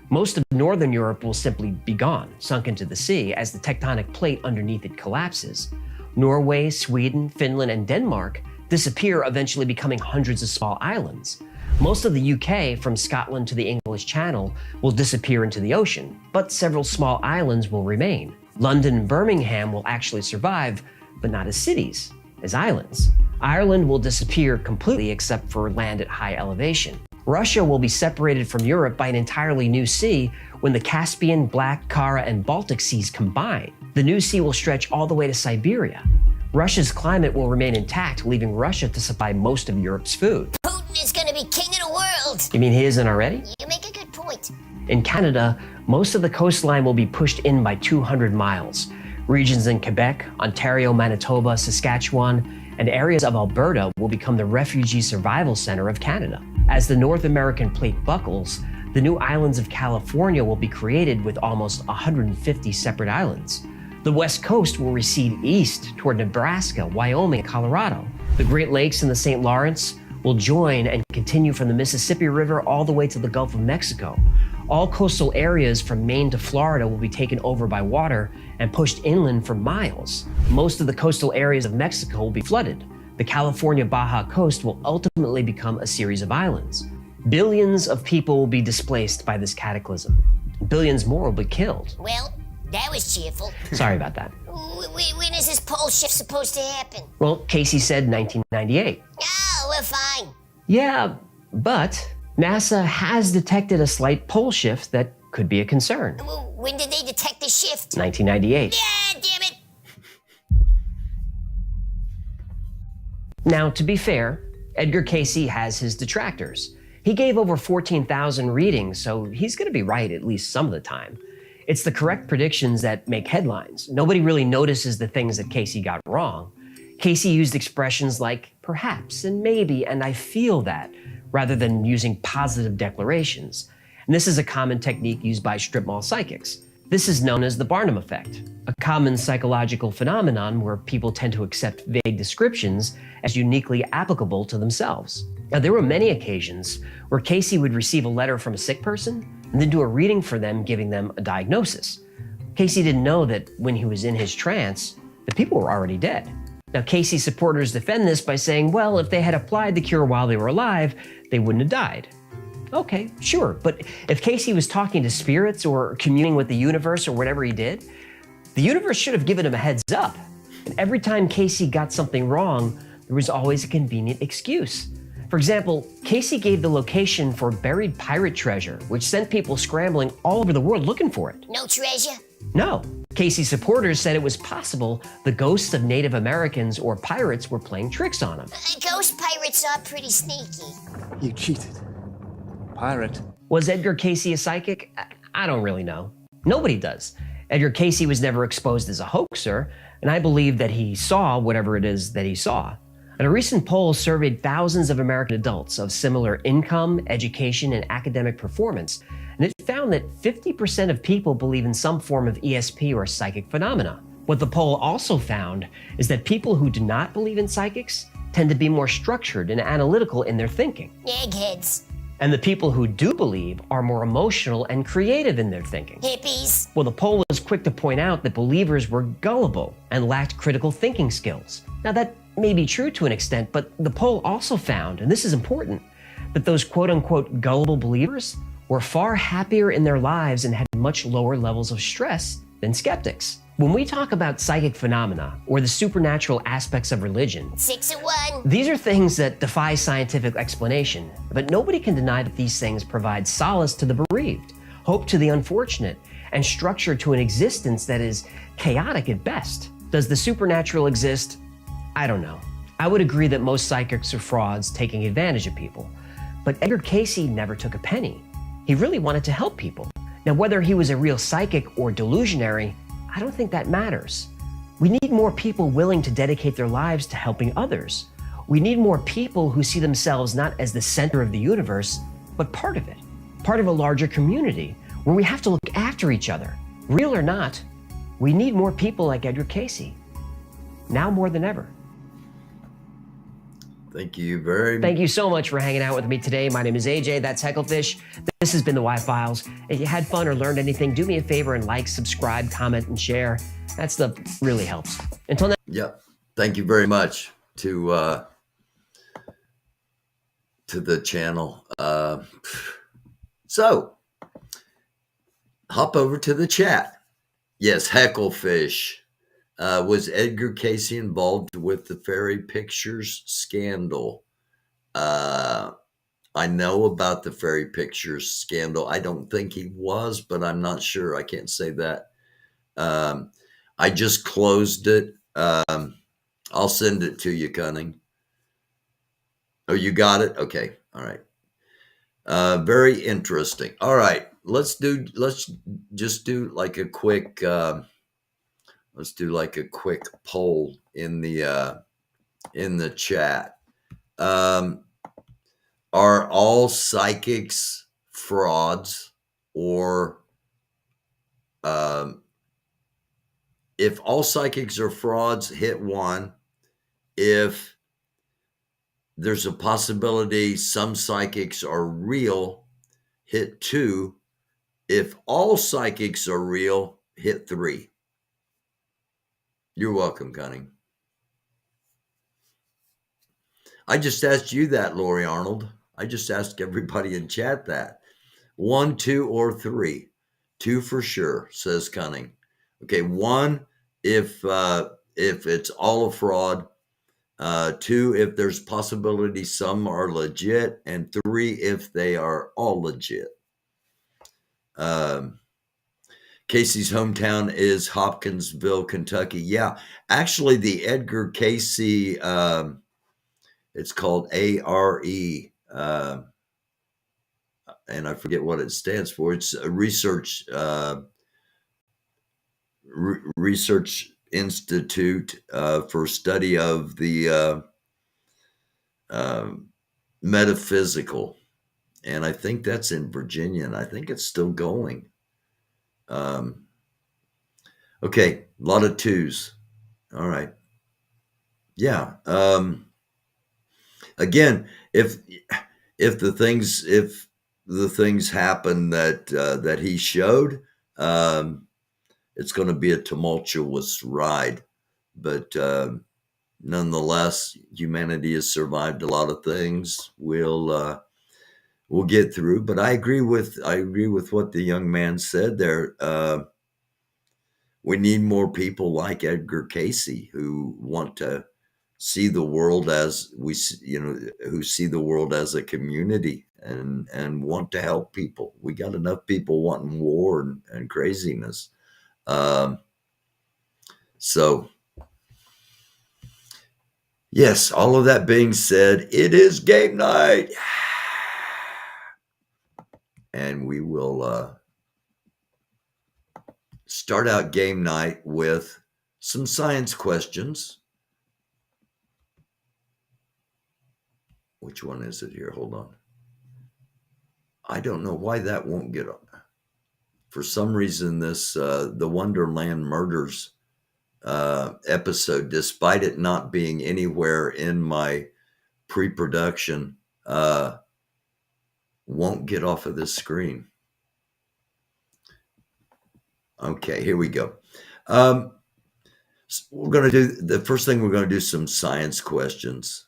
Most of Northern Europe will simply be gone, sunk into the sea, as the tectonic plate underneath it collapses. Norway, Sweden, Finland, and Denmark disappear, eventually becoming hundreds of small islands. Most of the UK, from Scotland to the English Channel, will disappear into the ocean, but several small islands will remain. London and Birmingham will actually survive, but not as cities, as islands. Ireland will disappear completely except for land at high elevation. Russia will be separated from Europe by an entirely new sea when the Caspian, Black, Kara, and Baltic Seas combine. The new sea will stretch all the way to Siberia. Russia's climate will remain intact, leaving Russia to supply most of Europe's food. Putin is going to be king of the world. You mean he isn't already? You make a good point. In Canada, most of the coastline will be pushed in by 200 miles. Regions in Quebec, Ontario, Manitoba, Saskatchewan, and areas of Alberta will become the refugee survival center of Canada. As the North American plate buckles, the new islands of California will be created with almost 150 separate islands. The West Coast will recede east toward Nebraska, Wyoming, and Colorado. The Great Lakes and the St. Lawrence will join and continue from the Mississippi River all the way to the Gulf of Mexico. All coastal areas from Maine to Florida will be taken over by water and pushed inland for miles. Most of the coastal areas of Mexico will be flooded. The California Baja coast will ultimately become a series of islands. Billions of people will be displaced by this cataclysm. Billions more will be killed. Well, that was cheerful. Sorry about that. When is this pole shift supposed to happen? Well, Casey said 1998. Oh, we're fine. Yeah, but NASA has detected a slight pole shift that could be a concern. When did they detect the shift? 1998. Yeah, damn it. Now, to be fair, Edgar Casey has his detractors. He gave over 14,000 readings, so he's going to be right at least some of the time. It's the correct predictions that make headlines. Nobody really notices the things that Casey got wrong. Casey used expressions like perhaps and maybe and I feel that, rather than using positive declarations. And this is a common technique used by strip mall psychics. This is known as the Barnum effect, a common psychological phenomenon where people tend to accept vague descriptions as uniquely applicable to themselves. Now, there were many occasions where Casey would receive a letter from a sick person and then do a reading for them, giving them a diagnosis. Casey didn't know that when he was in his trance, the people were already dead. Now, Casey's supporters defend this by saying, well, if they had applied the cure while they were alive, they wouldn't have died. Okay, sure, but if Casey was talking to spirits or communing with the universe or whatever he did, the universe should have given him a heads up. And every time Casey got something wrong, there was always a convenient excuse. For example, Casey gave the location for buried pirate treasure, which sent people scrambling all over the world looking for it. No treasure? No. Casey's supporters said it was possible the ghosts of Native Americans or pirates were playing tricks on him. Ghost pirates are pretty sneaky. You cheated. Pirate. Was Edgar Casey a psychic? I don't really know. Nobody does. Edgar Casey was never exposed as a hoaxer, and I believe that he saw whatever it is that he saw. And a recent poll surveyed thousands of American adults of similar income, education, and academic performance, and it found that 50% of people believe in some form of ESP or psychic phenomena. What the poll also found is that people who do not believe in psychics tend to be more structured and analytical in their thinking. Eggheads. And the people who do believe are more emotional and creative in their thinking. Hippies. Well, the poll was quick to point out that believers were gullible and lacked critical thinking skills. Now, that may be true to an extent, but the poll also found, and this is important, that those quote-unquote gullible believers were far happier in their lives and had much lower levels of stress than skeptics. When we talk about psychic phenomena or the supernatural aspects of religion, 6 of 1. These are things that defy scientific explanation, but nobody can deny that these things provide solace to the bereaved, hope to the unfortunate, and structure to an existence that is chaotic at best. Does the supernatural exist? I don't know. I would agree that most psychics are frauds taking advantage of people, but Edgar Casey never took a penny. He really wanted to help people. Now, whether he was a real psychic or delusionary, I don't think that matters. We need more people willing to dedicate their lives to helping others. We need more people who see themselves not as the center of the universe, but part of it, part of a larger community where we have to look after each other. Real or not, we need more people like Edgar Casey, now more than ever. Thank you very much. Thank you so much for hanging out with me today. My name is AJ, that's Hecklefish. This has been the Y-Files. If you had fun or learned anything, do me a favor and like, subscribe, comment, and share. That stuff really helps. Until next. Yep. Thank you very much to the channel. So, hop over to the chat. Yes, Hecklefish. Was Edgar Casey involved with the Fairy Pictures scandal? I know about the Fairy Pictures scandal. I don't think he was, but I'm not sure. I can't say that. I just closed it. I'll send it to you, Cunning. Oh, you got it? Okay. All right. Very interesting. All right. Let's just do like a quick poll in the chat. Are all psychics frauds, or if all psychics are frauds, hit 1. If there's a possibility some psychics are real, hit 2. If all psychics are real, hit 3. You're welcome, Cunning. I just asked you that, Lori Arnold. I just asked everybody in chat that. 1, 2, or 3. 2 for sure, says Cunning. Okay, 1 if it's all a fraud. 2 if there's possibility some are legit, and 3 if they are all legit. Casey's hometown is Hopkinsville, Kentucky. Yeah, actually the Edgar Casey, it's called ARE, and I forget what it stands for. It's a research institute for study of the metaphysical, and I think that's in Virginia, and I think it's still going. Okay, a lot of 2s. All right. Yeah. Again, if the things happen that he showed, it's going to be a tumultuous ride, but nonetheless, humanity has survived a lot of things. We'll get through. But I agree with what the young man said there. We need more people like Edgar Casey who want to see the world as who see the world as a community and want to help people. We got enough people wanting war and craziness. So yes, all of that being said, it is game night. And we will start out game night with some science questions. Which one is it here? Hold on. I don't know why that won't get up. For some reason, this the Wonderland Murders episode, despite it not being anywhere in my pre-production, won't get off of this screen. Okay, here we go. We're going to do the first thing. We're going to do some science questions.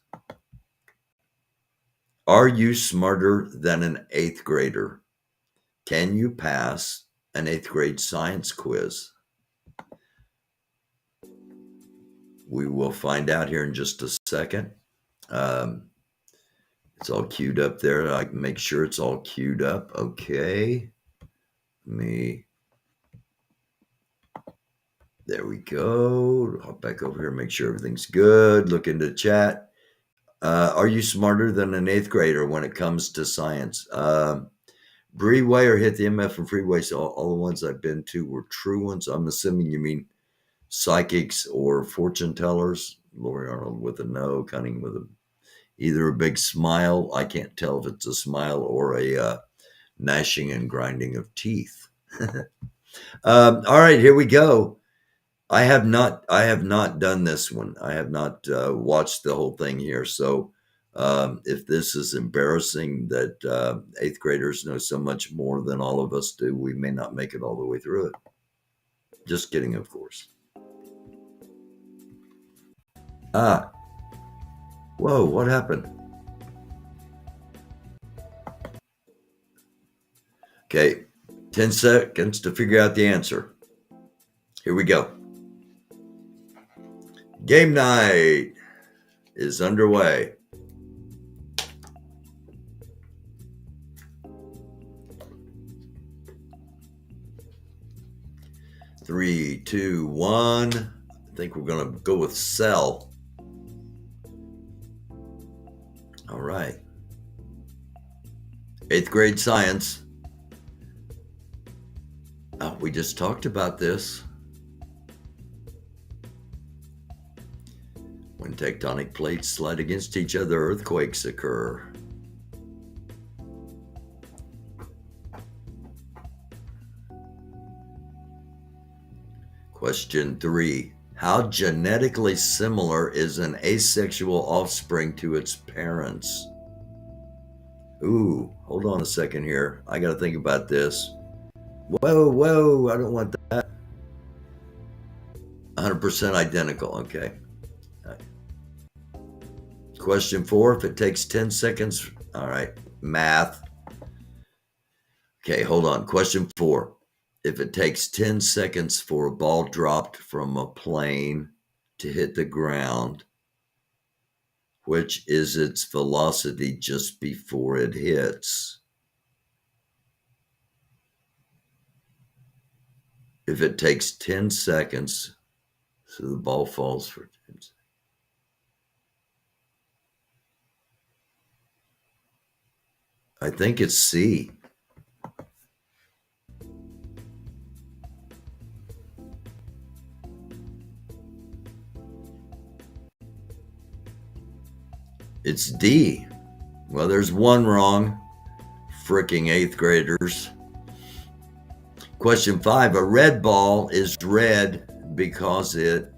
Are you smarter than an 8th grader? Can you pass an 8th grade science quiz? We will find out here in just a second. It's all queued up there. I can make sure it's all queued up. Okay. There we go. Hop back over here, make sure everything's good. Look into chat. Are you smarter than an 8th grader when it comes to science? Bree Way hit the MF and Freeway. So all the ones I've been to were true ones. I'm assuming you mean psychics or fortune tellers. Lori Arnold with a no, Cunning with either a big smile. I can't tell if it's a smile or a gnashing and grinding of teeth. All right, here we go. I have not done this one. I have not watched the whole thing here. So if this is embarrassing that 8th graders know so much more than all of us do, we may not make it all the way through it. Just kidding, of course. Whoa, what happened? Okay, 10 seconds to figure out the answer. Here we go. Game night is underway. 3, 2, 1. I think we're going to go with cell. All right. 8th grade science. Oh, we just talked about this. When tectonic plates slide against each other, earthquakes occur. Question 3. How genetically similar is an asexual offspring to its parents? Ooh, hold on a second here. I got to think about this. Whoa, I don't want that. 100% identical, okay. Question 4, if it takes 10 seconds, all right, math. Okay, hold on. Question 4, if it takes 10 seconds for a ball dropped from a plane to hit the ground, which is its velocity just before it hits? If it takes 10 seconds, so the ball falls for 10 seconds. I think it's C. It's D. Well, there's one wrong. Fricking 8th graders. Question 5. A red ball is red because it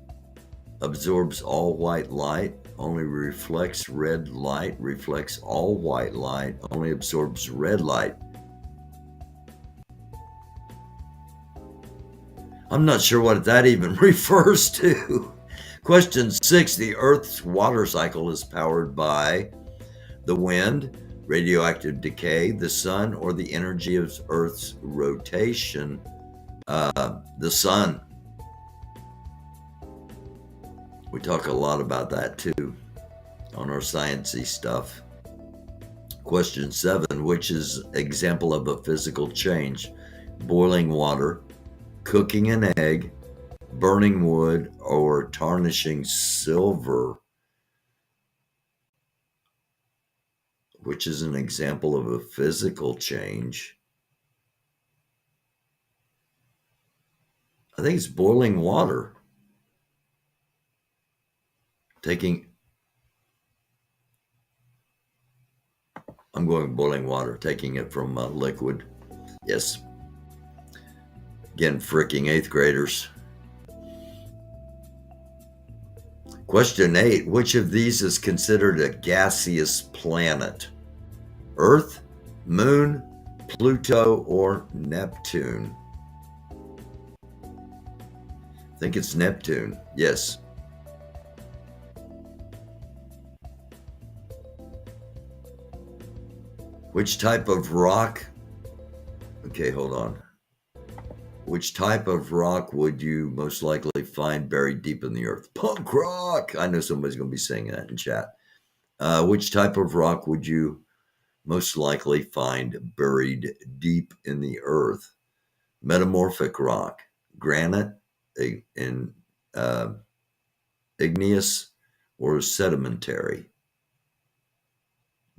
absorbs all white light, only reflects red light, reflects all white light, only absorbs red light. I'm not sure what that even refers to. Question 6. The Earth's water cycle is powered by the wind, radioactive decay, the sun, or the energy of Earth's rotation. The sun. We talk a lot about that too on our sciencey stuff. Question 7, which is example of a physical change? Boiling water, cooking an egg, burning wood, or tarnishing silver? Which is an example of a physical change? I think it's boiling water. I'm going boiling water, taking it from liquid. Yes. Again, fricking 8th graders. Question 8. Which of these is considered a gaseous planet? Earth, Moon, Pluto, or Neptune? I think it's Neptune. Yes. Which type of rock? Okay, hold on. Which type of rock would you most likely find buried deep in the earth? Punk rock! I know somebody's going to be saying that in chat. Which type of rock would you most likely find buried deep in the earth? Metamorphic rock, granite, igneous, or sedimentary?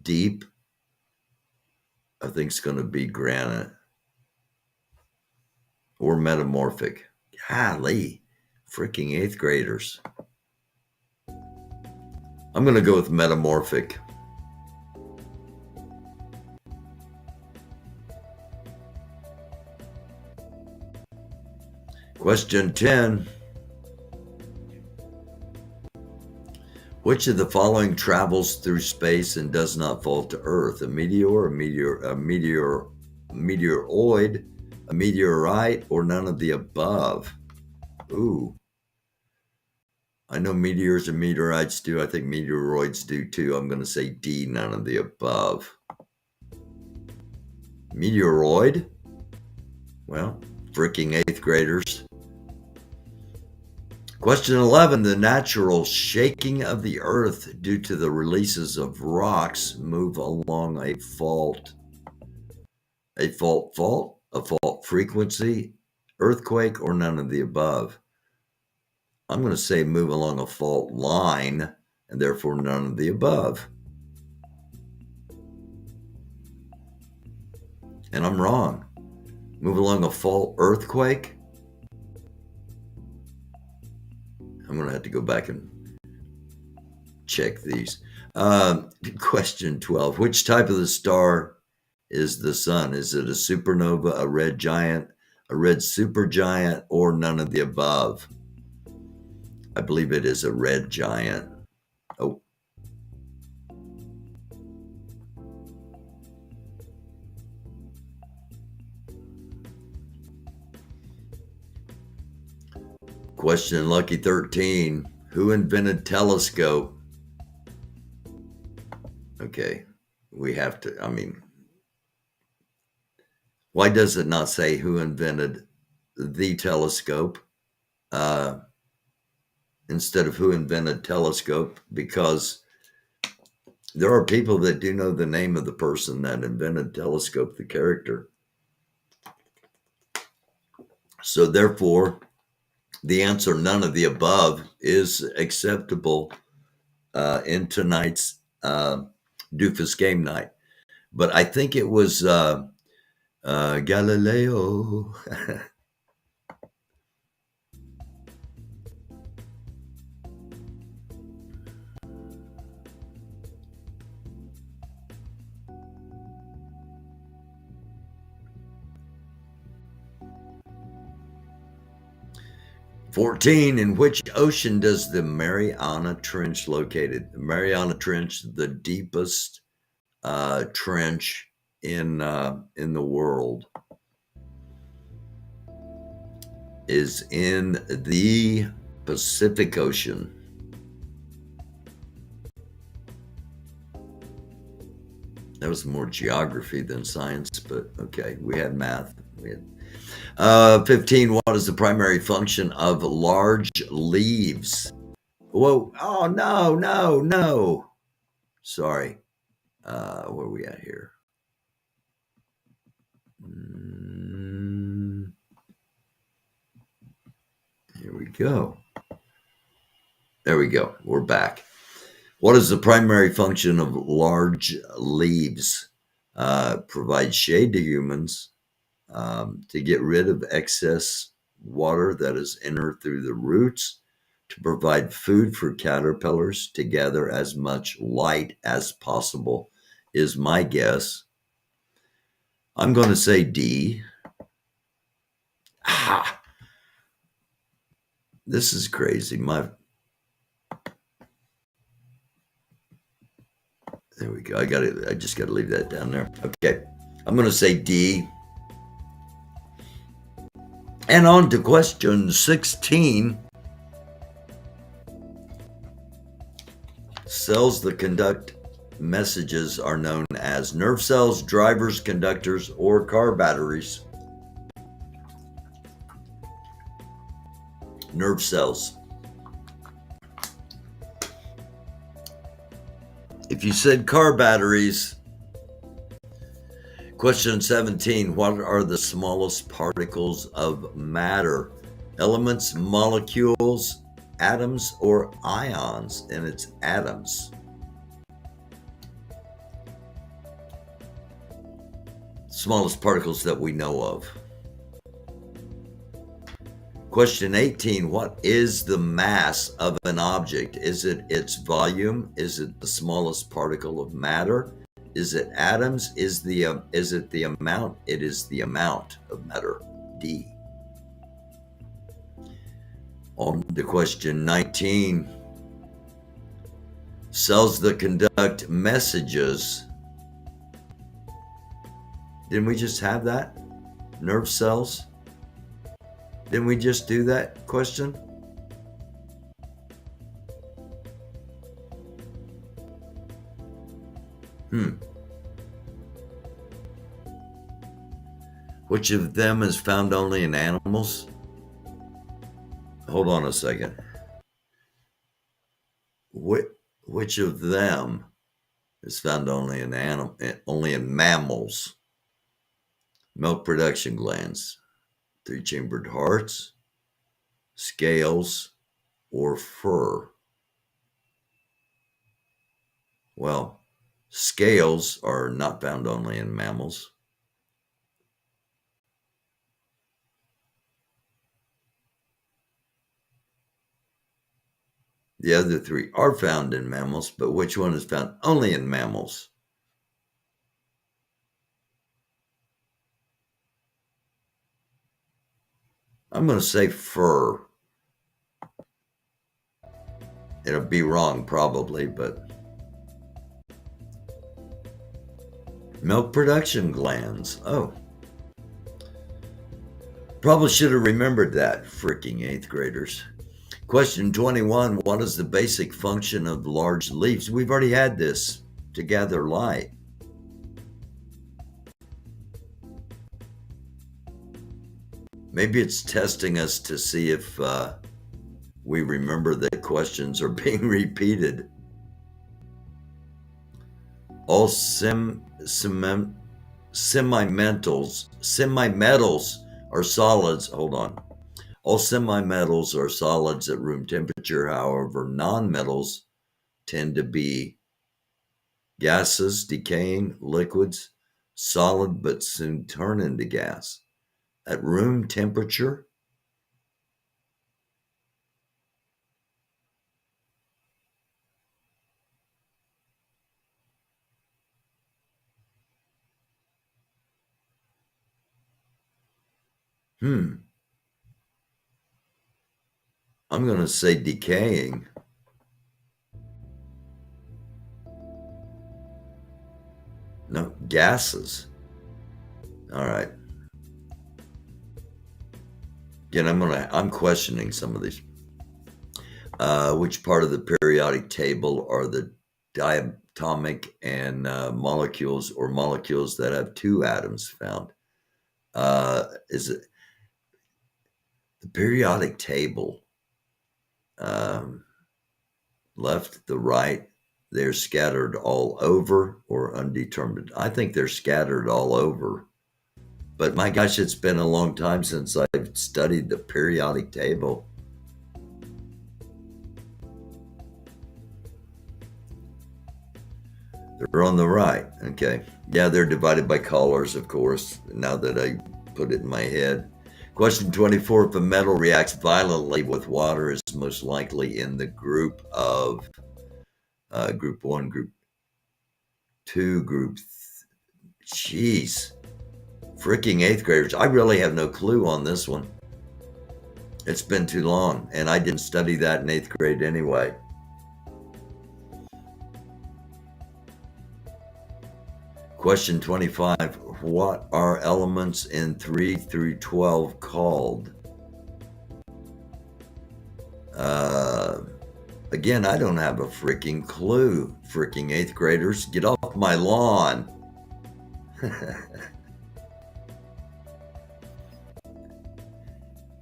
Deep, I think it's going to be granite. Or metamorphic. Golly, freaking 8th graders. I'm going to go with metamorphic. Question 10. Which of the following travels through space and does not fall to Earth? A meteor, a meteoroid, a meteorite, or none of the above? Ooh. I know meteors and meteorites do. I think meteoroids do too. I'm going to say D, none of the above. Meteoroid? Well, freaking 8th graders. Question 11. The natural shaking of the earth due to the releases of rocks move along a fault. A fault frequency, earthquake, or none of the above? I'm going to say move along a fault line, and therefore none of the above. And I'm wrong. Move along a fault earthquake? I'm going to have to go back and check these. Question 12. Which type of the star is the sun? Is it a supernova, a red giant, a red supergiant, or none of the above? I believe it is a red giant. Oh. Question lucky 13. Who invented telescope? Okay, we have to, why does it not say who invented the telescope instead of who invented telescope? Because there are people that do know the name of the person that invented telescope, the character. So therefore, the answer, none of the above, is acceptable in tonight's DUFUS game night. But I think it was Galileo. (14) In which ocean does the Mariana Trench located? The Mariana Trench, the deepest trench in the world, is in the Pacific Ocean. That was more geography than science, but okay, we had math. We had 15. What is the primary function of large leaves? Whoa! Oh no! Sorry. Where are we at here? Here we go. There we go. We're back. What is the primary function of large leaves? Provide shade to humans, to get rid of excess water that is entered through the roots, to provide food for caterpillars, to gather as much light as possible, is my guess. I'm going to say D. This is crazy. There we go. I just got to leave that down there. Okay. I'm going to say D. And on to question 16. Cells that conduct messages are known as nerve cells, drivers, conductors, or car batteries. Nerve cells. If you said car batteries, question 17, what are the smallest particles of matter? Elements, molecules, atoms, or ions? And it's atoms. Smallest particles that we know of. Question 18, what is the mass of an object? Is it its volume? Is it the smallest particle of matter? Is it atoms? Is it the amount? It is the amount of matter. D. On to question 19. Cells that conduct messages. Didn't we just have that? Nerve cells? Didn't we just do that question? Which of them is found only in animals? Hold on a second. Which of them is found only in mammals? Milk production glands. Three-chambered hearts, scales, or fur? Well, scales are not found only in mammals. The other three are found in mammals, but which one is found only in mammals? I'm going to say fur. It'll be wrong probably, but milk production glands. Oh. Probably should have remembered that, freaking 8th graders. Question 21, what is the basic function of large leaves? We've already had this, to gather light. Maybe it's testing us to see if we remember that questions are being repeated. All semi-metals are solids. Hold on. All semi-metals are solids at room temperature. However, non-metals tend to be gases, decaying liquids, solid but soon turn into gas. At room temperature? I'm going to say decaying. No, gases. All right. Again, I'm questioning some of these. Which part of the periodic table are the diatomic and molecules or molecules that have two atoms found? Is it the periodic table? Left, the right, they're scattered all over or undetermined? I think they're scattered all over. But my gosh, it's been a long time since I've studied the periodic table. They're on the right. Okay. Yeah, they're divided by colors, of course, now that I put it in my head. Question 24, if a metal reacts violently with water, is most likely in the group of group 1, group 2, group... Jeez. Freaking 8th graders. I really have no clue on this one. It's been too long, and I didn't study that in 8th grade anyway. Question 25, what are elements in 3 through 12 called? Again, I don't have a freaking clue. Freaking 8th graders, get off my lawn.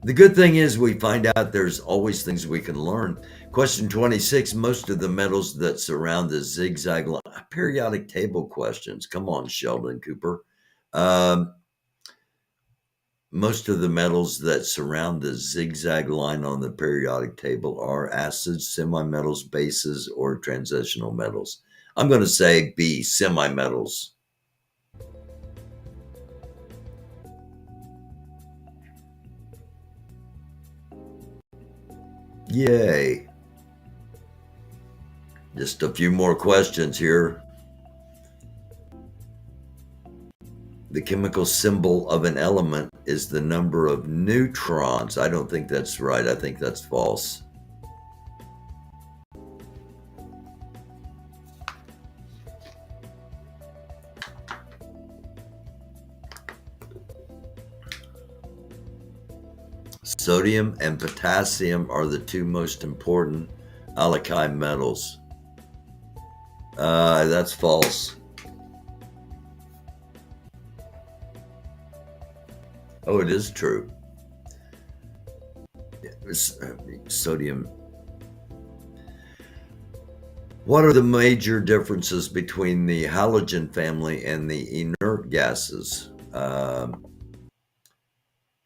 The good thing is we find out there's always things we can learn. Question 26, most of the metals that surround the zigzag line, periodic table questions. Come on, Sheldon Cooper. Most of the metals that surround the zigzag line on the periodic table are acids, semi-metals, bases, or transitional metals. I'm going to say B, semi-metals. Yay. Just a few more questions here. The chemical symbol of an element is the number of neutrons. I don't think that's right. I think that's false. Sodium and potassium are the two most important alkali metals. That's false. Oh, it is true. Sodium. What are the major differences between the halogen family and the inert gases?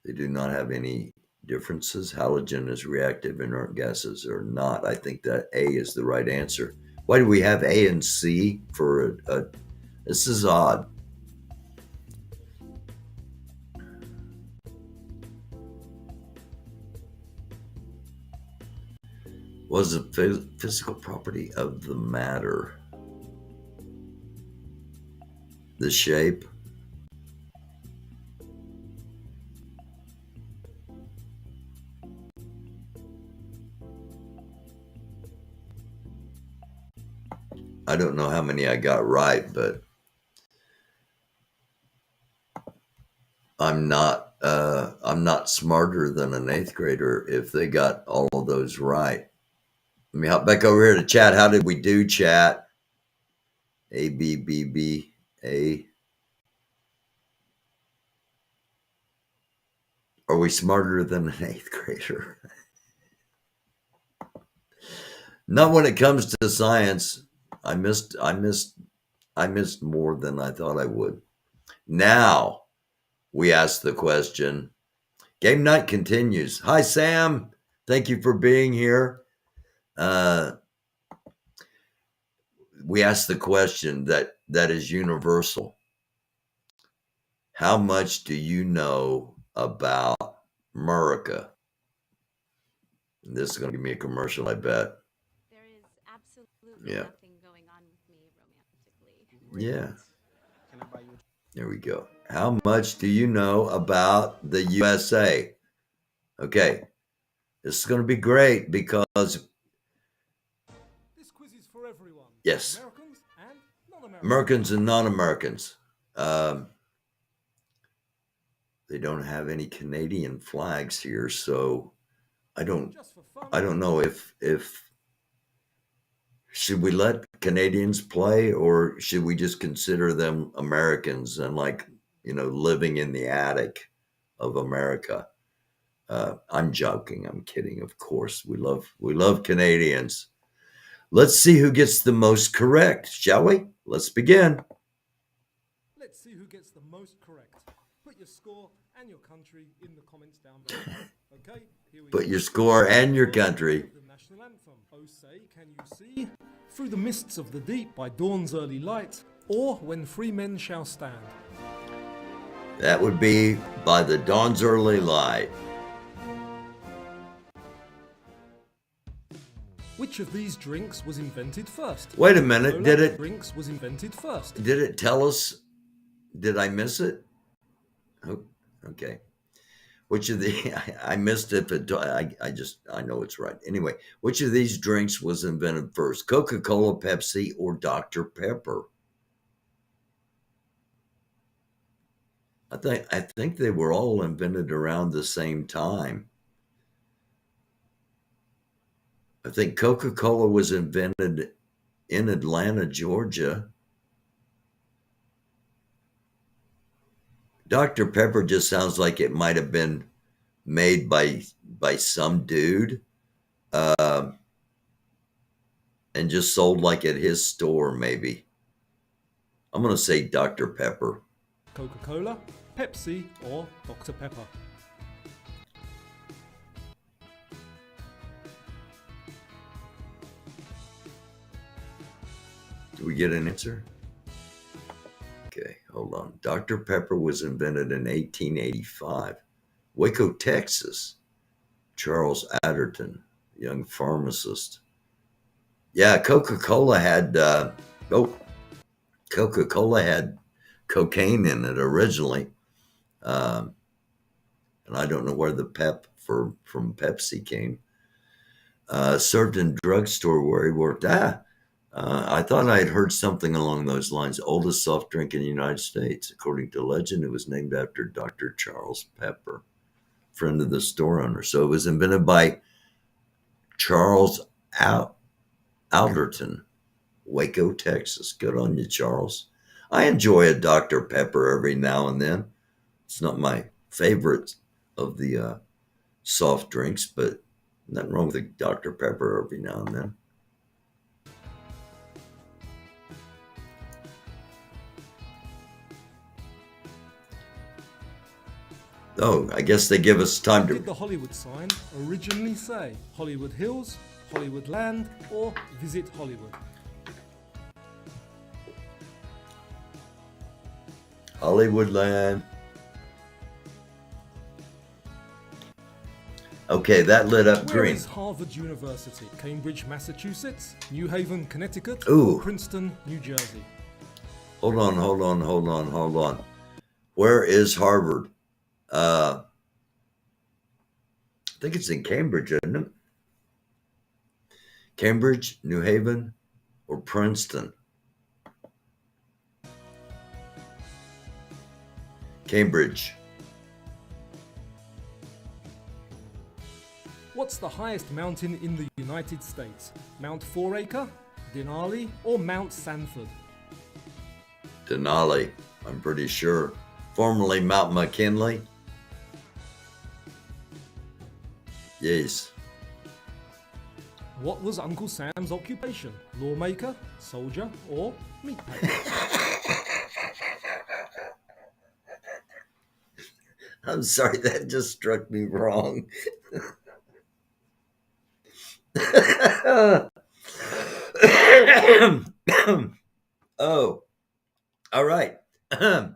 They do not have any differences. Halogen is reactive, inert gases are not. I think that A is the right answer. Why do we have A and C for a this is odd. Was the physical property of the matter the shape? I don't know how many I got right, but I'm not smarter than an 8th grader if they got all of those right. Let me hop back over here to chat. How did we do, chat? A, B, B, B, A. Are we smarter than an 8th grader? Not when it comes to science. I missed more than I thought I would. Now we ask the question. Game night continues. Hi, Sam. Thank you for being here. We ask the question that is universal. How much do you know about America? And this is going to give me a commercial, I bet. There is absolutely nothing going on with me romantically. Yeah. There we go. How much do you know about the USA? Okay. This is going to be great because this quiz is for everyone. Yes. Americans and non-Americans. Americans and non-Americans. They don't have any Canadian flags here, so I don't know if should we let Canadians play or should we just consider them Americans and living in the attic of America? I'm joking. I'm kidding. Of course, we love Canadians. Let's see who gets the most correct, shall we? Let's begin. Let's see who gets the most correct. Put your score and your country in the comments down below. Okay, here we go. Put your score and your country. The national anthem. Oh, say, can you see? Through the mists of the deep by dawn's early light, or when free men shall stand. That would be by the dawn's early light. Which of these drinks was invented first? Wait a minute, did it? Drinks was invented first. Did it tell us? Did I miss it? Oh, okay. Which of the? I missed it, but I know it's right. Anyway, which of these drinks was invented first? Coca-Cola, Pepsi, or Dr. Pepper? I think they were all invented around the same time. I think Coca-Cola was invented in Atlanta, Georgia. Dr. Pepper just sounds like it might have been made by some dude and just sold like at his store, maybe. I'm going to say Dr. Pepper. Coca-Cola, Pepsi, or Dr. Pepper? Do we get an answer? Okay, hold on. Dr. Pepper was invented in 1885. Waco, Texas. Charles Adderton, young pharmacist. Yeah, Coca-Cola had Coca-Cola had cocaine in it originally. And I don't know where the pep from Pepsi came. Served in drugstore where he worked. I thought I had heard something along those lines. Oldest soft drink in the United States. According to legend, it was named after Dr. Charles Pepper, friend of the store owner. So it was invented by Charles Alderton, Waco, Texas. Good on you, Charles. I enjoy a Dr. Pepper every now and then. It's not my favorite of the soft drinks, but nothing wrong with a Dr. Pepper every now and then. Oh, I guess they give us time What to... did the Hollywood sign originally say? Hollywood Hills, Hollywood Land, or Visit Hollywood? Hollywood Land. Okay, that lit up Where green. is Harvard University? Cambridge, Massachusetts, New Haven, Connecticut, Ooh. or Princeton, New Jersey? Hold on. Where is Harvard? I think it's in Cambridge, isn't it? Cambridge, New Haven, or Princeton? Cambridge. What's the highest mountain in the United States? Mount Fouracre, Denali, or Mount Sanford? Denali, I'm pretty sure. Formerly Mount McKinley. Yes. What was Uncle Sam's occupation? Lawmaker, soldier, or meatpacker? I'm sorry, that just struck me wrong. Oh, all right. Let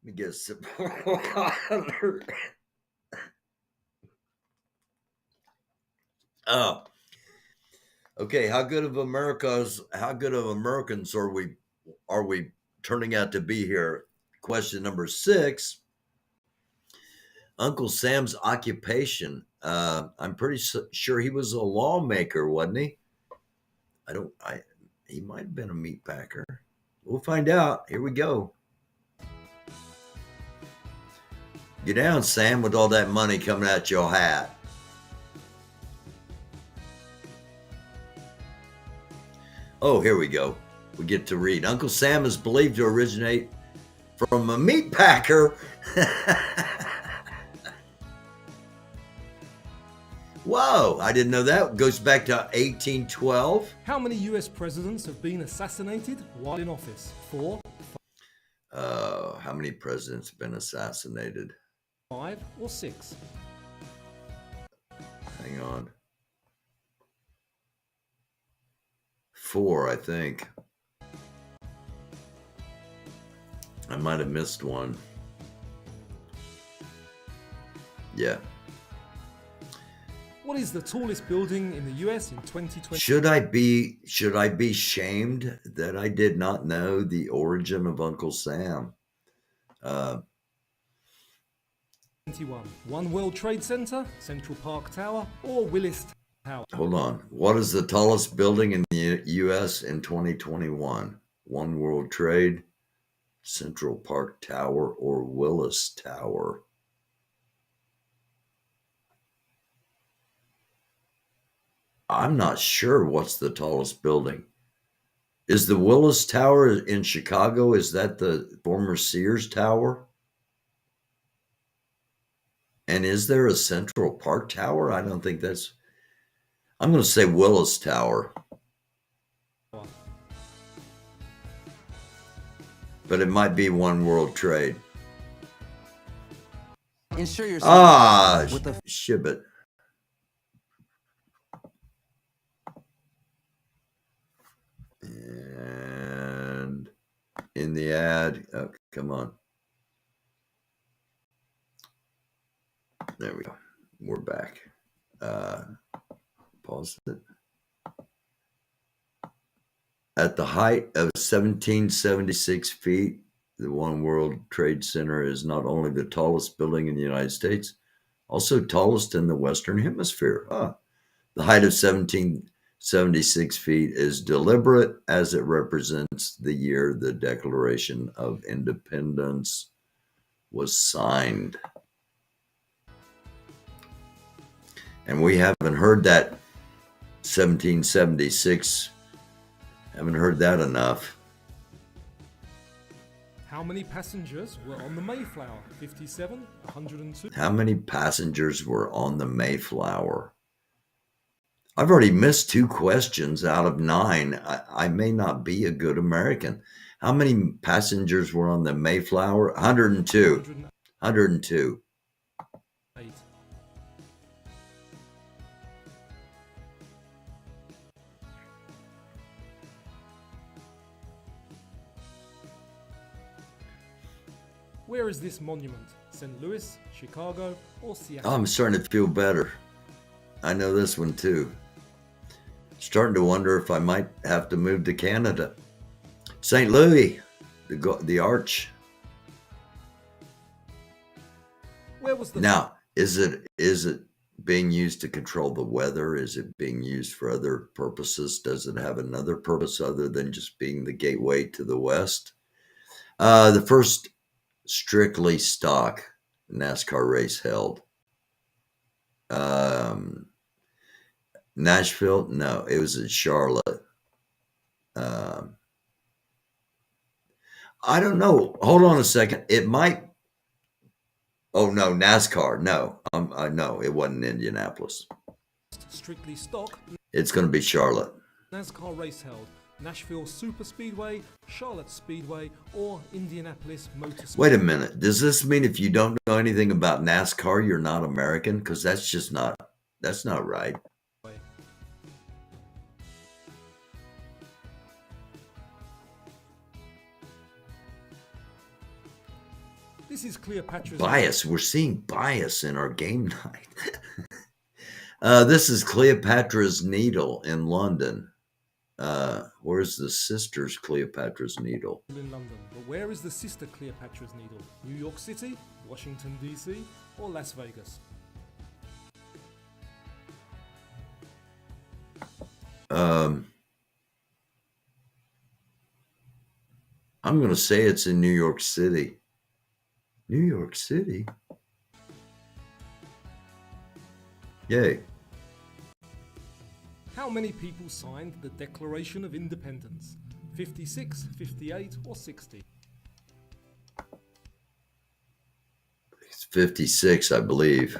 me get a sip of water. Oh, okay. How good of Americans are we turning out to be here? Question number 6. Uncle Sam's occupation. I'm pretty sure he was a lawmaker, wasn't he? He might have been a meat packer. We'll find out. Here we go. Get down, Sam, with all that money coming out your hat. Oh, here we go. We get to read. Uncle Sam is believed to originate from a meat packer. Whoa, I didn't know that. Goes back to 1812. How many US presidents have been assassinated while in office? 4, How many presidents have been assassinated? 5, or 6? Hang on. 4, I think. I might have missed one. Yeah. What is the tallest building in the US in 2020? Should I be shamed that I did not know the origin of Uncle Sam? 21. One World Trade Center, Central Park Tower, or Willis Tower? Hold on. What is the tallest building in the U.S. in 2021? One World Trade, Central Park Tower, or Willis Tower? I'm not sure what's the tallest building. Is the Willis Tower in Chicago? Is that the former Sears Tower? And is there a Central Park Tower? I don't think that's... I'm going to say Willis Tower. But it might be One World Trade. Ensure yourself with a shibbit. And in the ad, oh, come on. There we go. We're back. Pause it. At the height of 1776 feet, the One World Trade Center is not only the tallest building in the United States, also tallest in the Western Hemisphere. The height of 1776 feet is deliberate as it represents the year the Declaration of Independence was signed. And we haven't heard that 1776. Haven't heard that enough. How many passengers were on the Mayflower? 57, 102? How many passengers were on the Mayflower? I've already missed 2 questions out of 9. I may not be a good American. How many passengers were on the Mayflower? 102. 102. Where is this monument? St. Louis, Chicago, or Seattle? I'm starting to feel better. I know this one too. Starting to wonder if I might have to move to Canada. St. Louis, the arch. Where was the Now, is it being used to control the weather? Is it being used for other purposes? Does it have another purpose other than just being the gateway to the West? The first strictly stock NASCAR race held. Nashville? No, it was in Charlotte. I don't know. Hold on a second. It might. Oh no, NASCAR. No, no, it wasn't Indianapolis. strictly stock It's going to be Charlotte. NASCAR race held? Nashville Super Speedway, Charlotte Speedway, or Indianapolis Motor Speedway? Wait a minute. Does this mean if you don't know anything about NASCAR, you're not American? Because that's just not. That's not right. This is Cleopatra's Bias. We're seeing bias in our game night. This is Cleopatra's Needle in London. Where's the sister's Cleopatra's Needle? in London. But where is the sister Cleopatra's Needle? New York City, Washington DC, or Las Vegas? I'm going to say it's in New York City. New York City? Yay. How many people signed the Declaration of Independence? 56, 58, or 60? It's 56, I believe.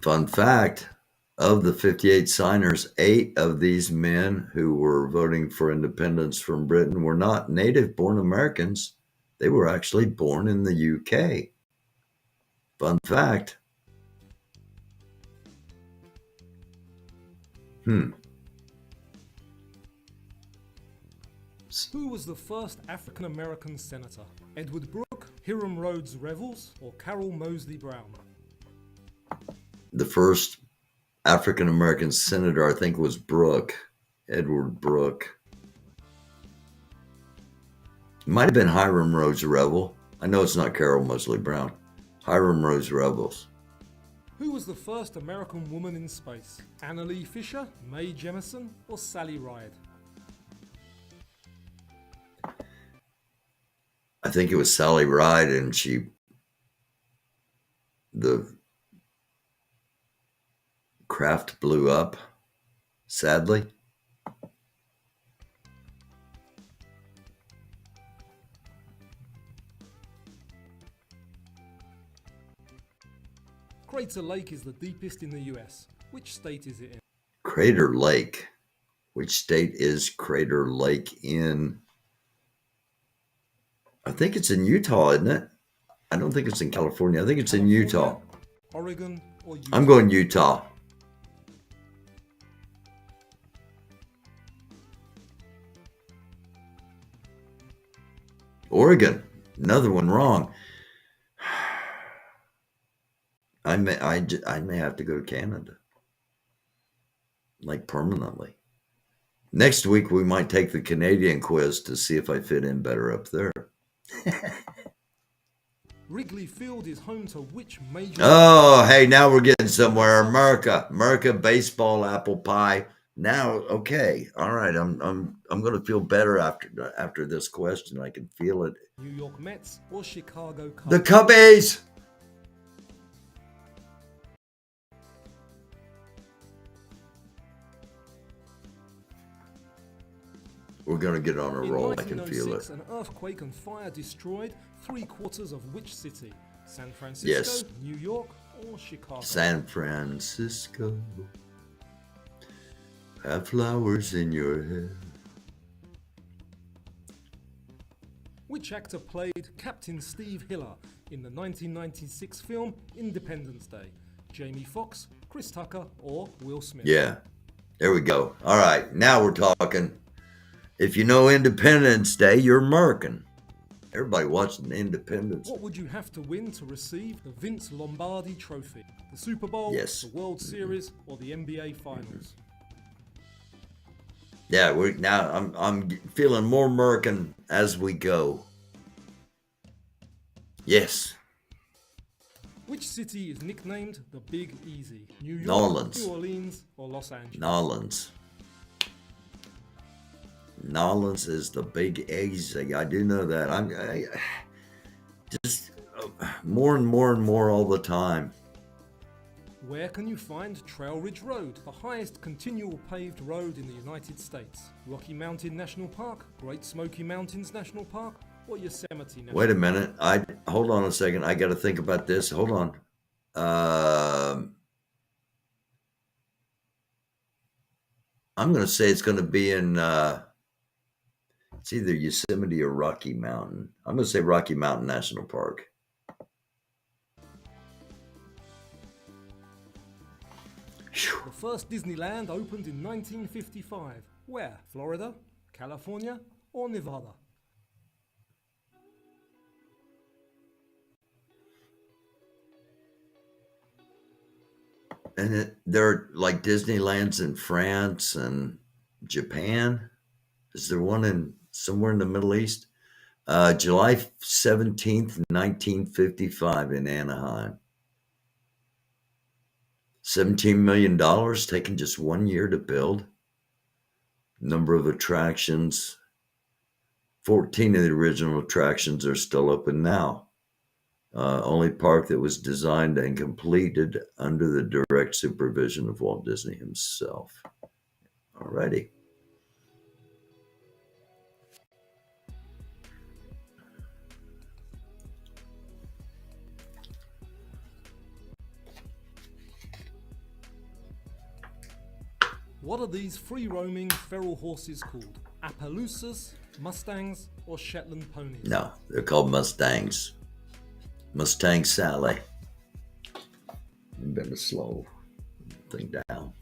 Fun fact, of the 58 signers, 8 of these men who were voting for independence from Britain were not native-born Americans. They were actually born in the UK. Fun fact. Who was the first African American senator? Edward Brooke, Hiram Rhodes Revels, or Carol Moseley Brown? The first African American senator, I think, was Brooke, Edward Brooke. Might have been Hiram Rhodes Revels. I know it's not Carol Moseley Brown. Hiram Rhodes Revels. Who was the first American woman in space? Anna Lee Fisher, Mae Jemison, or Sally Ride? I think it was Sally Ride, and the craft blew up, sadly. Crater Lake is the deepest in the US. Which state is it in? Crater Lake. Which state is Crater Lake in? I think it's in Utah, isn't it? I don't think it's in California. I think it's in Utah. Oregon or Utah? I'm going Utah. Oregon. Another one wrong. I may have to go to Canada. Like permanently. Next week we might take the Canadian quiz to see if I fit in better up there. Wrigley Field is home to which major... Oh, hey, now we're getting somewhere. America, baseball, apple pie. Now, okay, all right. I'm going to feel better after this question. I can feel it. New York Mets or Chicago Cubs? The Cubbies. We're going to get on a roll. I can feel it. An earthquake and fire destroyed 3/4 of which city? San Francisco, Yes. New York, or Chicago? San Francisco. Have flowers in your hair. Which actor played Captain Steve Hiller in the 1996 film Independence Day? Jamie Foxx, Chris Tucker, or Will Smith? Yeah. There we go. All right, now we're talking. If you know Independence Day, you're American. Everybody watching Independence. What would you have to win to receive the Vince Lombardi Trophy? The Super Bowl, Yes. the World Series, or the NBA Finals? Yeah, I'm feeling more American as we go. Yes. Which city is nicknamed the Big Easy? New York, New Orleans. New Orleans, or Los Angeles? New Orleans. New Orleans is the Big Easy. I do know that. I just more and more and more all the time. Where can you find Trail Ridge Road, the highest continual paved road in the United States? Rocky Mountain National Park, Great Smoky Mountains National Park, or Yosemite National Wait a minute. Hold on a second. I got to think about this. Hold on. I'm going to say it's going to be in. It's either Yosemite or Rocky Mountain. I'm going to say Rocky Mountain National Park. The first Disneyland opened in 1955. Where? Florida, California, or Nevada? And there are like Disneylands in France and Japan. Is there one in somewhere in the Middle East? July 17th, 1955 in Anaheim. $17 million, taking just 1 year to build. Number of attractions. 14 of the original attractions are still open now. Only park that was designed and completed under the direct supervision of Walt Disney himself. Alrighty. What are these free-roaming feral horses called? Appaloosas, Mustangs, or Shetland ponies? No, they're called Mustangs. Mustang Sally. You better slow the thing down.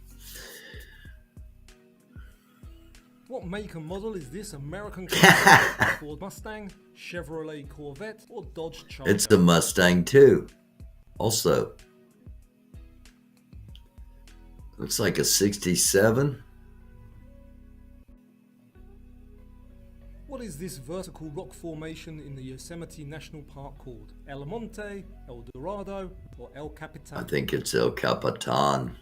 What make and model is this American car? Ford Mustang, Chevrolet Corvette, or Dodge Charger? It's the Mustang too. Also, looks like a 67. What is this vertical rock formation in the Yosemite National Park called? El Monte, El Dorado, or El Capitan? I think it's El Capitan.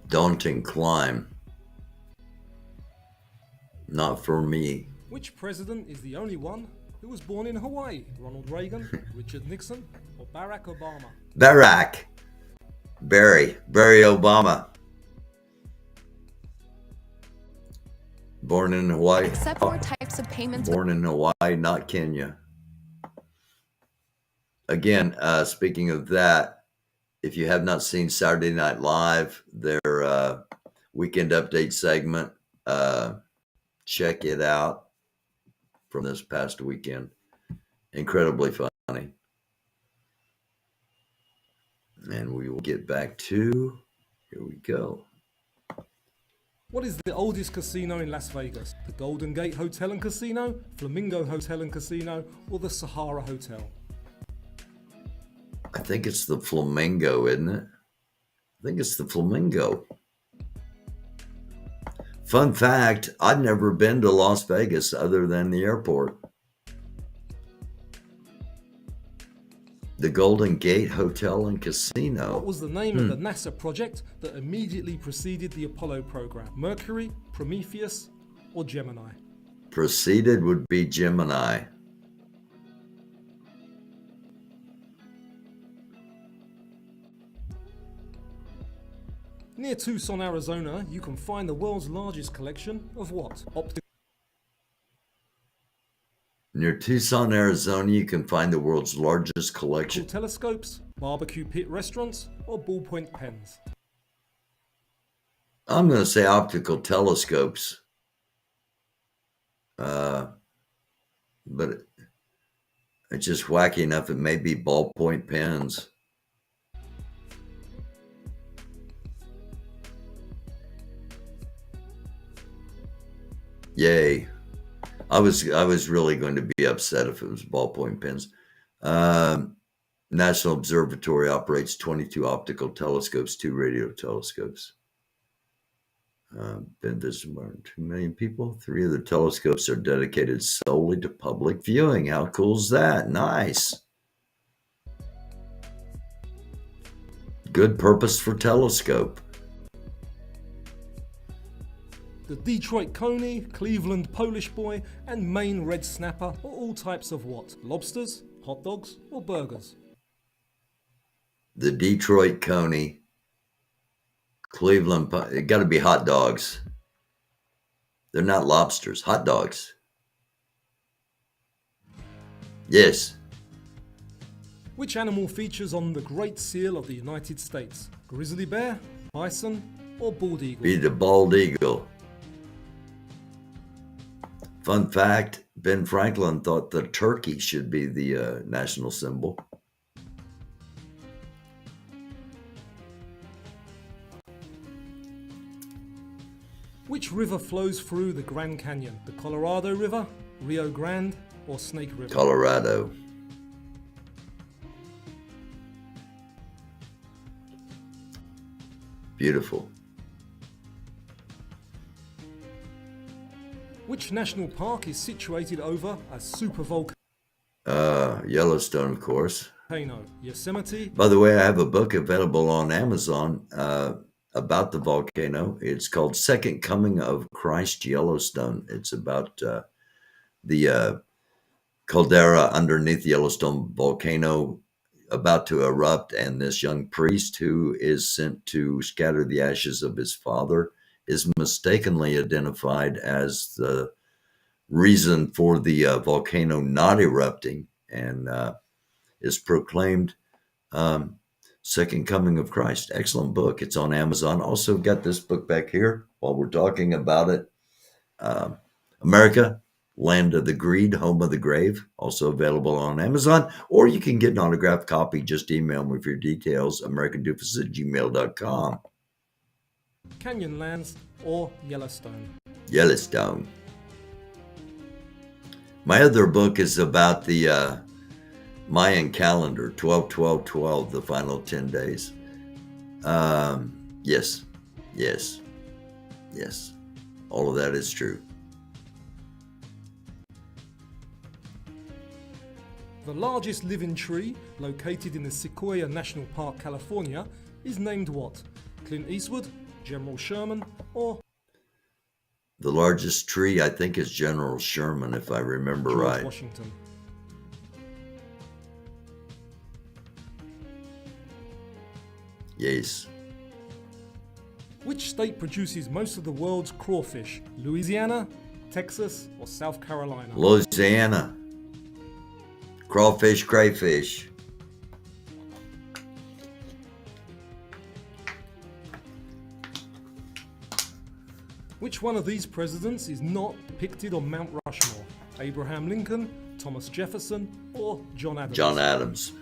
Daunting climb. Not for me. Which president is the only one who was born in Hawaii? Ronald Reagan, Richard Nixon, or Barack Obama? Barry Obama. Born in Hawaii. Except for types of payments. Born in Hawaii, not Kenya. Again, speaking of that, if you have not seen Saturday Night Live, their weekend update segment, check it out from this past weekend. Incredibly funny. And we will get back to, here we go. What is the oldest casino in Las Vegas? The Golden Gate Hotel and Casino, Flamingo Hotel and Casino, or the Sahara Hotel? I think it's the Flamingo, isn't it? I think it's the Flamingo. Fun fact, I'd never been to Las Vegas other than the airport. The Golden Gate Hotel and Casino. What was the name of the NASA project that immediately preceded the Apollo program? Mercury, Prometheus, or Gemini? Preceded would be Gemini. Near Tucson, Arizona, you can find the world's largest collection of what? Near Tucson, Arizona, you can find the world's largest collection. Telescopes, barbecue pit restaurants, or ballpoint pens? I'm going to say optical telescopes. But it's just wacky enough. It may be ballpoint pens. Yay. I was really going to be upset if it was ballpoint pens. National Observatory operates 22 optical telescopes, 2 radio telescopes. Been visited by 2 million people. 3 of the telescopes are dedicated solely to public viewing. How cool is that? Nice. Good purpose for telescope. The Detroit coney, Cleveland Polish boy, and Maine red snapper are all types of what? Lobsters, hot dogs, or burgers? The Detroit coney, Cleveland, it got to be hot dogs. They're not lobsters, hot dogs. Yes. Which animal features on the Great Seal of the United States? Grizzly bear, bison, or bald eagle? Be the bald eagle. Fun fact, Ben Franklin thought the turkey should be the national symbol. Which river flows through the Grand Canyon? The Colorado River, Rio Grande, or Snake River? Colorado. Beautiful. Which national park is situated over a supervolcano? Yellowstone, of course. Yosemite. By the way, I have a book available on Amazon about the volcano. It's called Second Coming of Christ Yellowstone. It's about the caldera underneath Yellowstone volcano about to erupt, and this young priest who is sent to scatter the ashes of his father is mistakenly identified as the reason for the volcano not erupting, and is proclaimed Second Coming of Christ. Excellent book. It's on Amazon. Also got this book back here while we're talking about it. America, Land of the Greed, Home of the Grave. Also available on Amazon. Or you can get an autographed copy. Just email me with your details, americandufus@gmail.com. Canyonlands or Yellowstone? Yellowstone. My other book is about the Mayan calendar, 12-12-12, the final 10 days. Yes. All of that is true. The largest living tree, located in the Sequoia National Park, California, is named what? Clint Eastwood, General Sherman, or? The largest tree, I think, is General Sherman, if I remember George right. Washington. Yes. Which state produces most of the world's crawfish? Louisiana, Texas, or South Carolina? Louisiana. Crawfish, crayfish. Which one of these presidents is not depicted on Mount Rushmore? Abraham Lincoln, Thomas Jefferson, or John Adams? John Adams.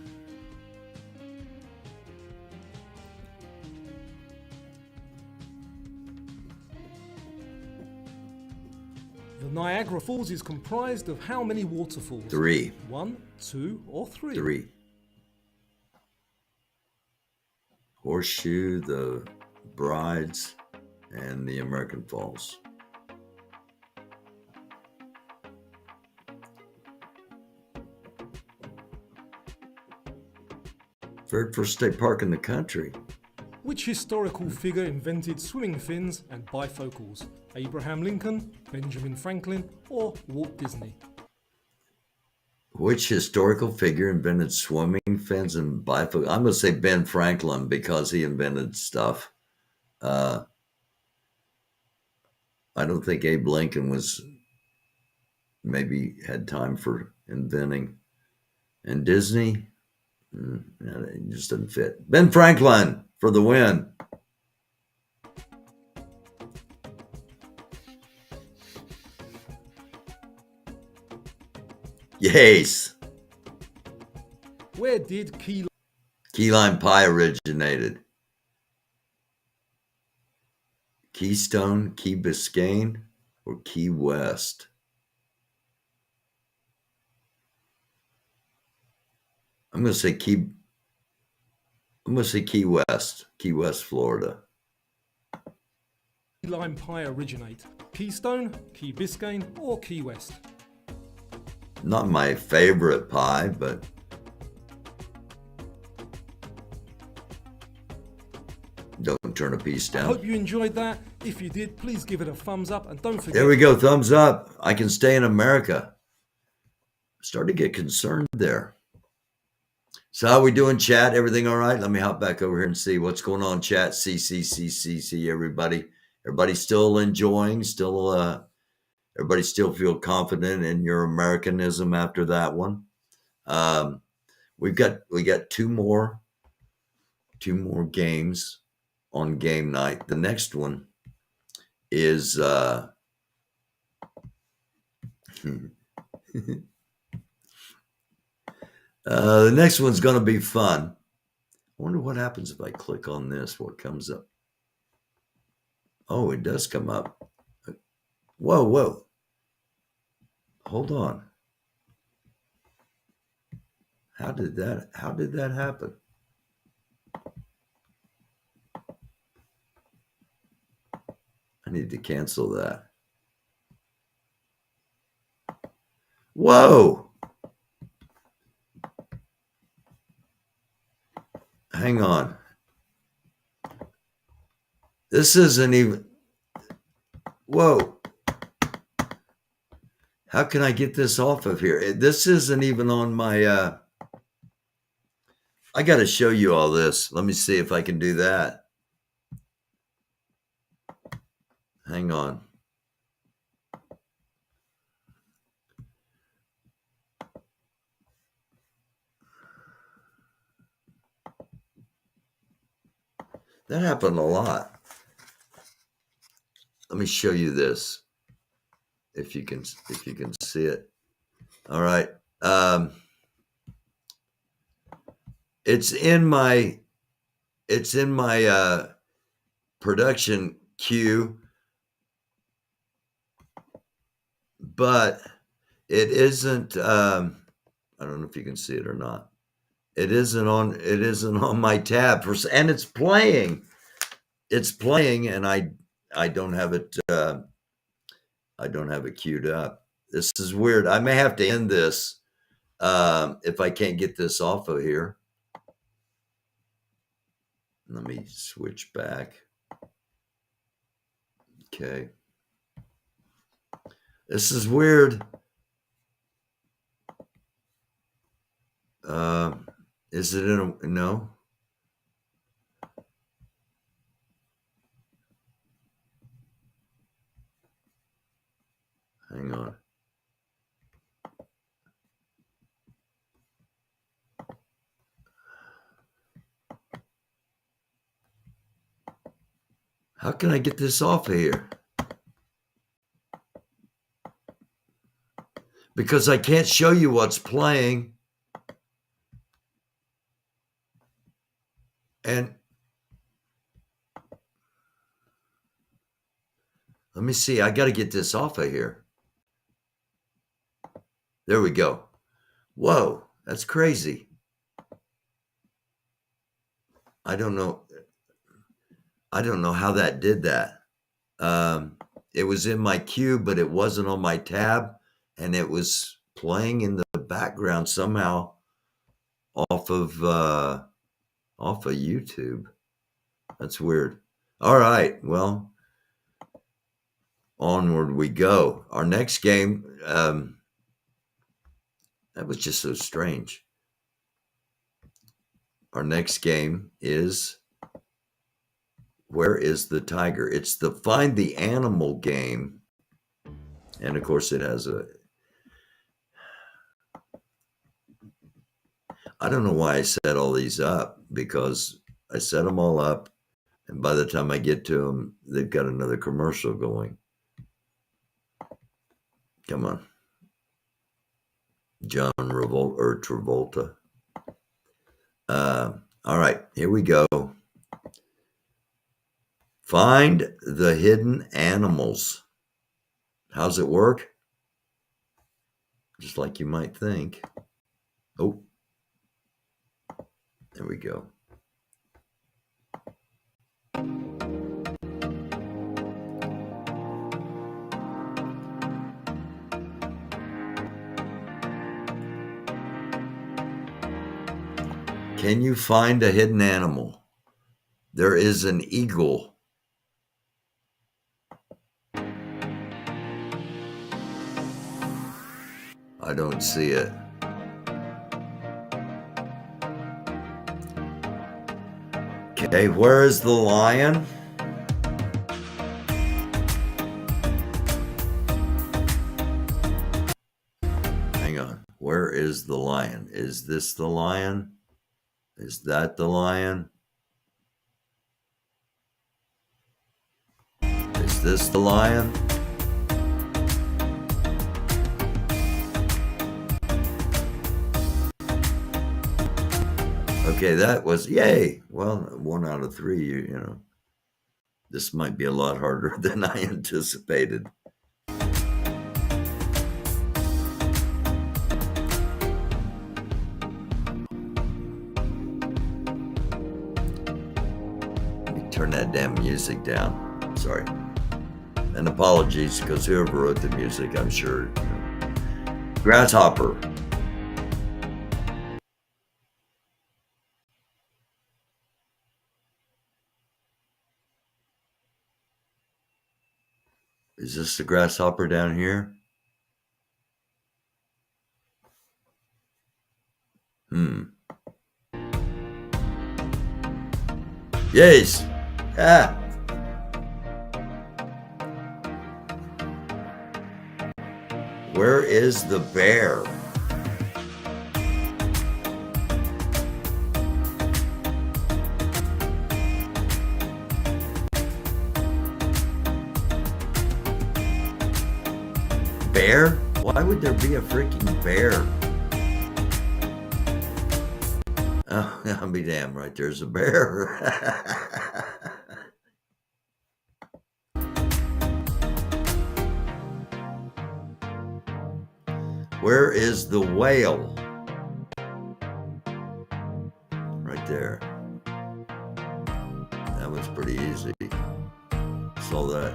The Niagara Falls is comprised of how many waterfalls? 3. 1, 2, or 3? 3. Horseshoe, the Brides, and the American Falls. Third first state park in the country. Which historical figure invented swimming fins and bifocals? Abraham Lincoln, Benjamin Franklin, or Walt Disney? Which historical figure invented swimming fins and bifocals? I'm going to say Ben Franklin because he invented stuff. I don't think Abe Lincoln maybe had time for inventing. And Disney, it just doesn't fit. Ben Franklin for the win. Yes. Where did key lime pie originated? Keystone, Key Biscayne, or Key West? I'm going to say Key West. Key West, Florida. Key lime pie originate? Keystone, Key Biscayne, or Key West? Not my favorite pie, but don't turn a piece I down. hope you enjoyed that. If you did, please give it a thumbs up and don't forget. There we go. Thumbs up. I can stay in America. Starting to get concerned there. So how we doing, chat? Everything all right? Let me hop back over here and see what's going on, chat. See, everybody. Everybody still enjoying, everybody still feel confident in your Americanism after that one. We got two more games on game night. The next one is the next one's going to be fun. I wonder what happens if I click on this, what comes up. Oh, it does come up. Whoa. Hold on. How did that happen? I need to cancel that. Whoa. Hang on. This isn't even. Whoa. How can I get this off of here? This isn't even on my. I got to show you all this. Let me see if I can do that. Hang on. That happened a lot. Let me show you this. If you can see it. All right. It's in my production queue, but it isn't. I don't know if you can see it or not. It isn't on my tab and it's playing. It's playing, and I don't have it. I don't have it queued up. This is weird. I may have to end this if I can't get this off of here. Let me switch back. Okay. This is weird. Is it in a, no? Hang on. How can I get this off of here? Because I can't show you what's playing. And let me see. I got to get this off of here. There we go. Whoa, that's crazy. I don't know how that did that. It was in my queue, but it wasn't on my tab, and it was playing in the background somehow off of YouTube. That's weird. All right, well, onward we go. Our next game, that was just so strange. Our next game is Where is the Tiger? It's the Find the Animal game. And of course it has I don't know why I set all these up, because I set them all up, and by the time I get to them, they've got another commercial going. Come on. John Travolta. All right, here we go. Find the Hidden Animals. How's it work? Just like you might think. Oh, there we go. Can you find a hidden animal? There is an eagle. I don't see it. Okay, where is the lion? Hang on. Where is the lion? Is this the lion? Is that the lion? Is this the lion? Okay, that was, yay. Well, 1 out of 3, you know. This might be a lot harder than I anticipated. Let me turn that damn music down. Sorry. And apologies, because whoever wrote the music, I'm sure. You know. Grasshopper. Is this the grasshopper down here? Yes. Ah. Where is the bear? Bear? Why would there be a freaking bear? Oh, I'll be damned, right there's a bear. Where is the whale? Right there. That was pretty easy. Saw that.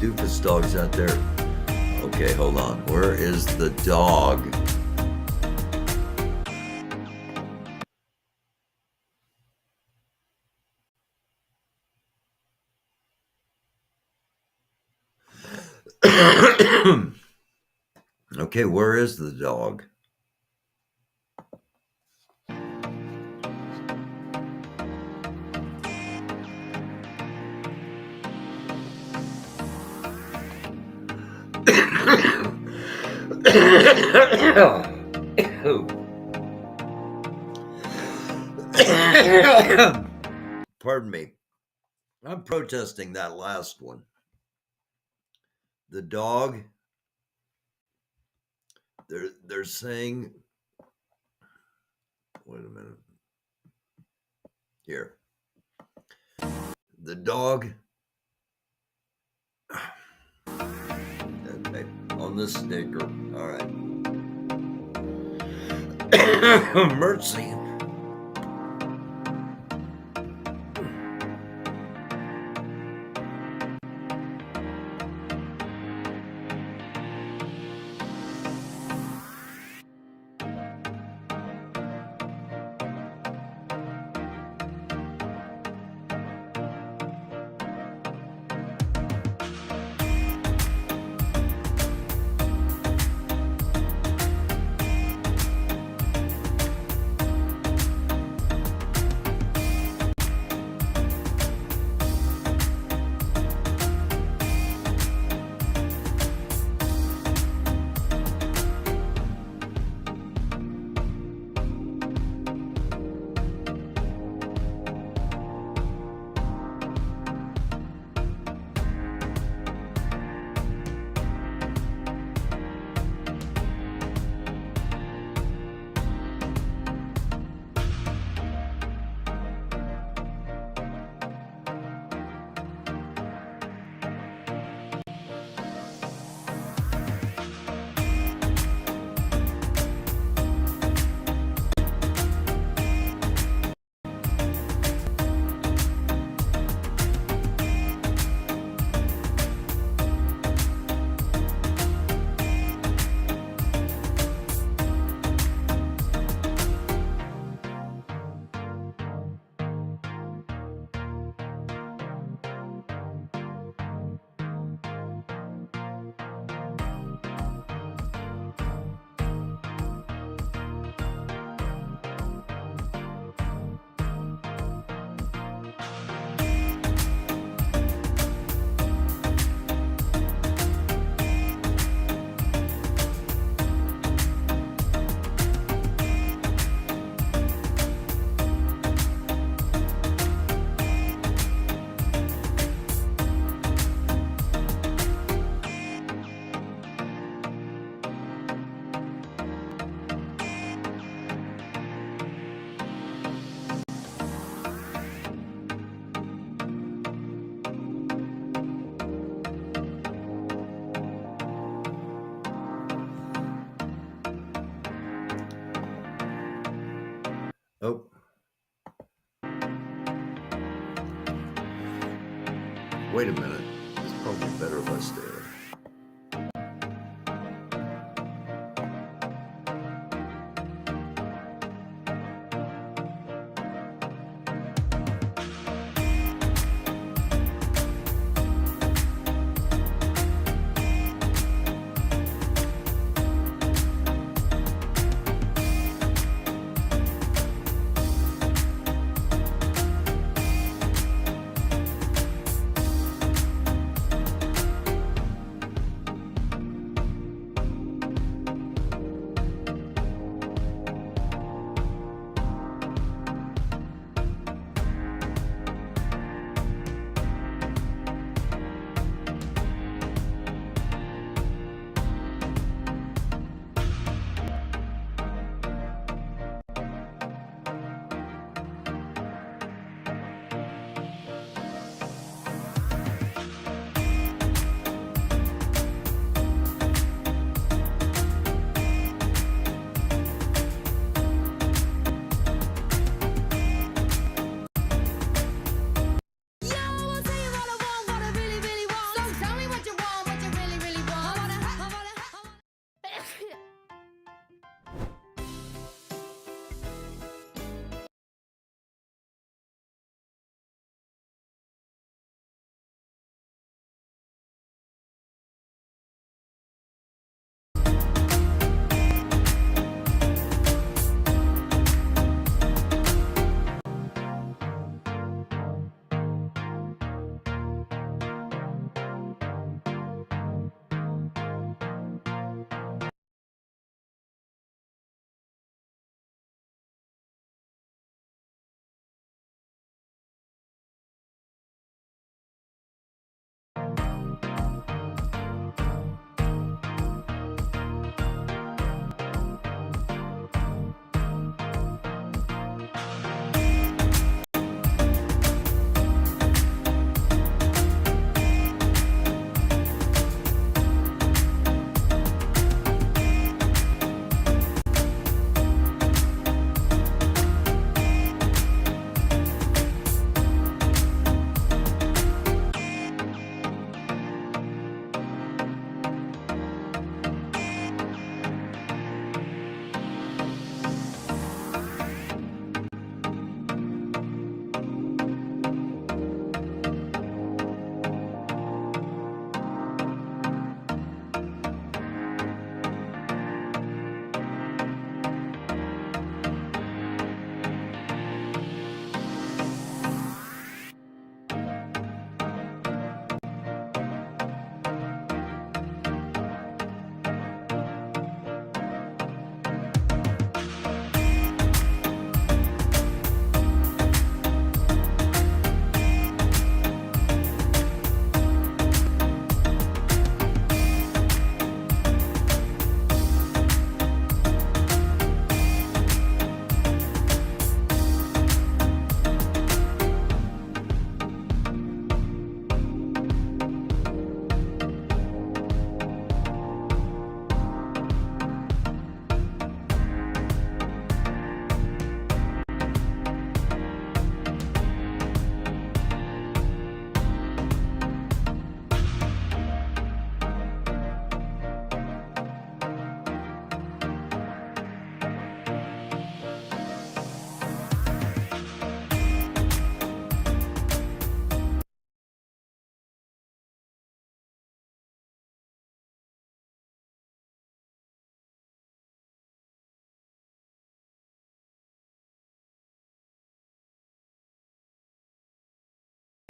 DUFUS dogs out there. Okay, hold on. Where is the dog? Okay, where is the dog? Pardon me. I'm protesting that last one. The dog, they're saying, wait a minute. Here. The dog, okay, on this sticker. All right. Mercy. Wait a minute. It's probably better if I stay there.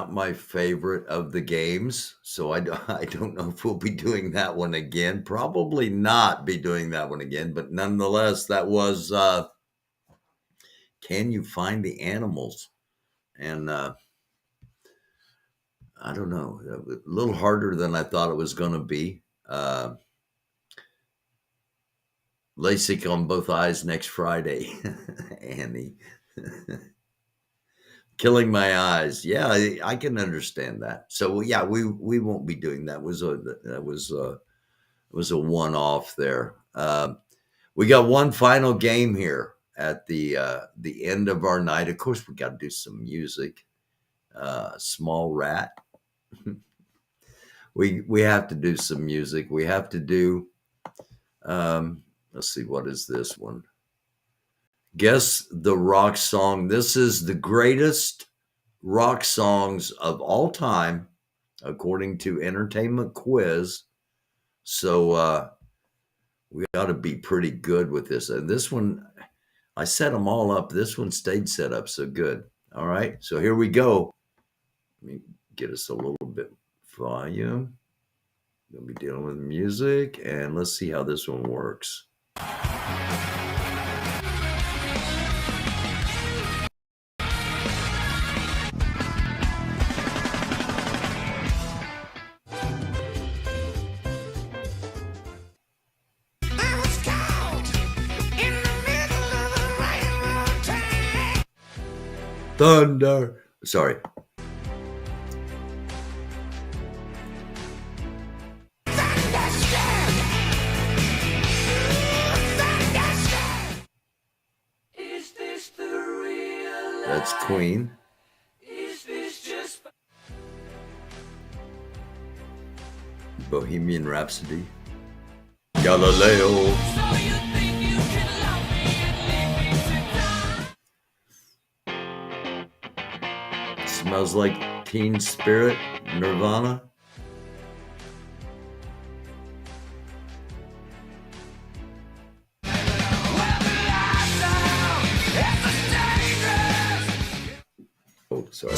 Not my favorite of the games, so I don't know if we'll be doing that one again. Probably not be doing that one again, but nonetheless, that was Can You Find the Animals? And I don't know, a little harder than I thought it was going to be. LASIK on both eyes next Friday, Annie. Killing my eyes. Yeah, I can understand that. So yeah, we won't be doing that. It was a one-off there. We got one final game here at the end of our night. Of course, we got to do some music. Small Rat. We have to do some music. We have to do, let's see, what is this one? Guess the rock song. This is the greatest rock songs of all time, according to Entertainment Quiz. So we ought to be pretty good with this. And this one, I set them all up. This one stayed set up so good. All right, so here we go. Let me get us a little bit volume. We'll be dealing with music, and let's see how this one works. Thunder. Sorry. That's Queen. Bohemian Rhapsody. Galileo. Smells Like Teen Spirit, Nirvana. Oh, sorry.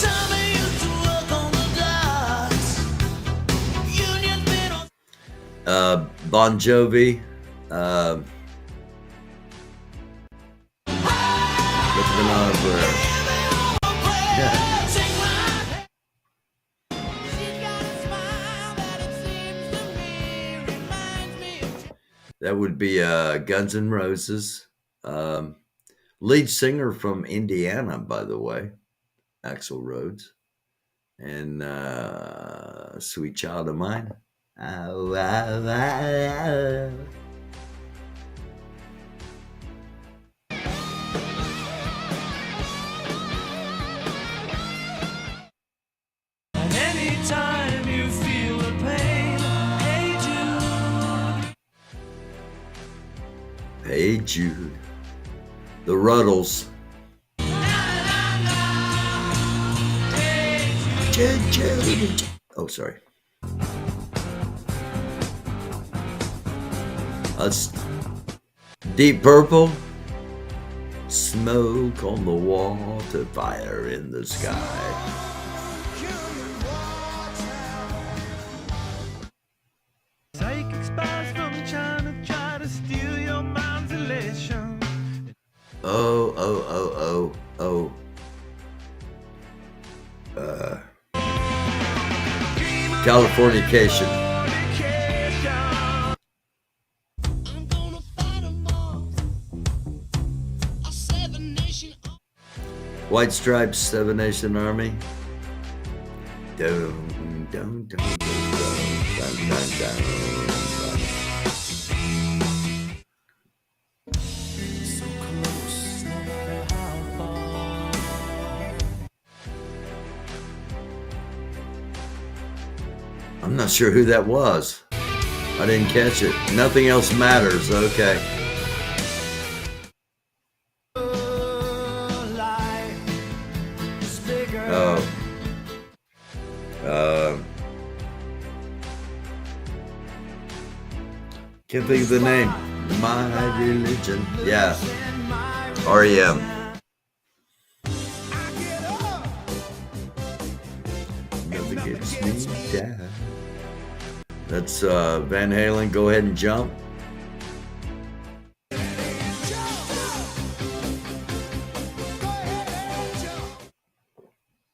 Bon Jovi. Living on a Prayer. That would be Guns N' Roses. Lead singer from Indiana, by the way, Axl Rhodes. And Sweet Child of Mine. Anytime you feel the pain, hey Jude. Hey Jude. The Ruddles. Jude. Oh, sorry. That's Deep Purple. Smoke on the water, fire in the sky. Psychic spies from China try to steal your mind's elation. Oh. Californication. White Stripes, Seven Nation Army. Dun. I'm not sure who that was. I didn't catch it. Nothing else matters. Okay. Can't think of the name. My Religion. Yeah. R.E.M. Nothing gets me down. That's Van Halen. Go ahead and jump.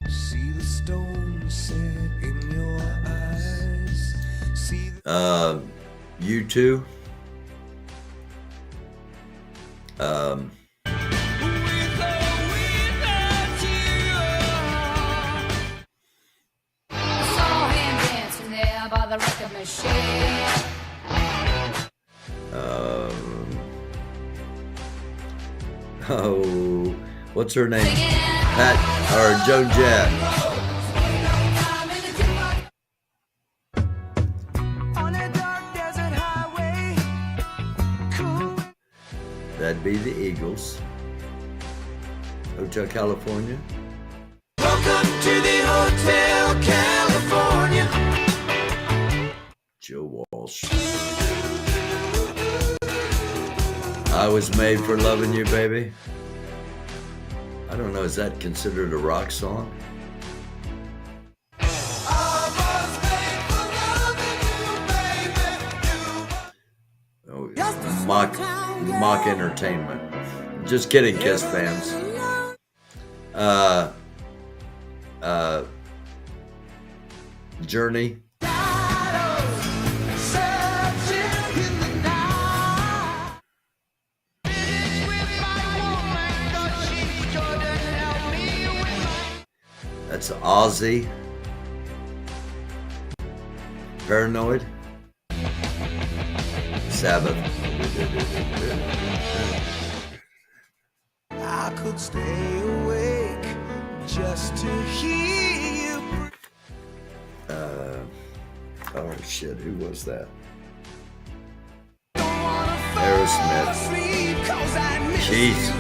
See the stone set in your eyes. See the U2. Oh, what's her name? Pat or Joan Jett. That'd be the Eagles. Hotel California. Welcome to the Hotel California. Joe Walsh. I was made for loving you, baby. I don't know, is that considered a rock song? Oh, mock entertainment. Just kidding, Kiss fans. Journey. That's Ozzy. Paranoid. Sabbath. I could stay awake just to hear you. Oh shit, who was that? Aerosmith. Jeez.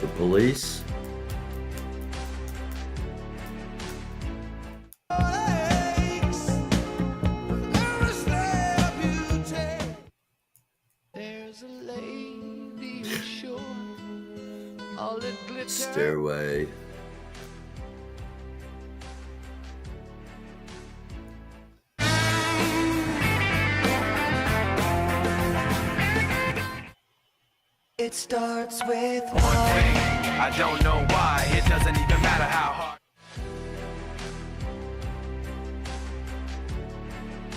The Police. Stairway. It starts with one thing. I don't know why. It doesn't even matter how hard.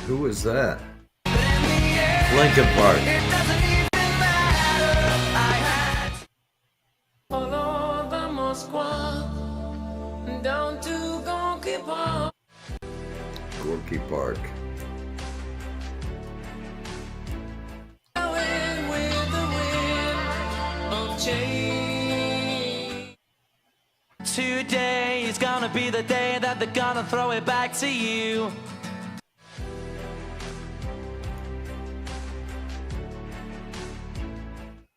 Who was that? Linkin Park. Follow the Moscow down to Gorky Park. Gorky Park. Today is gonna be the day that they're gonna throw it back to you.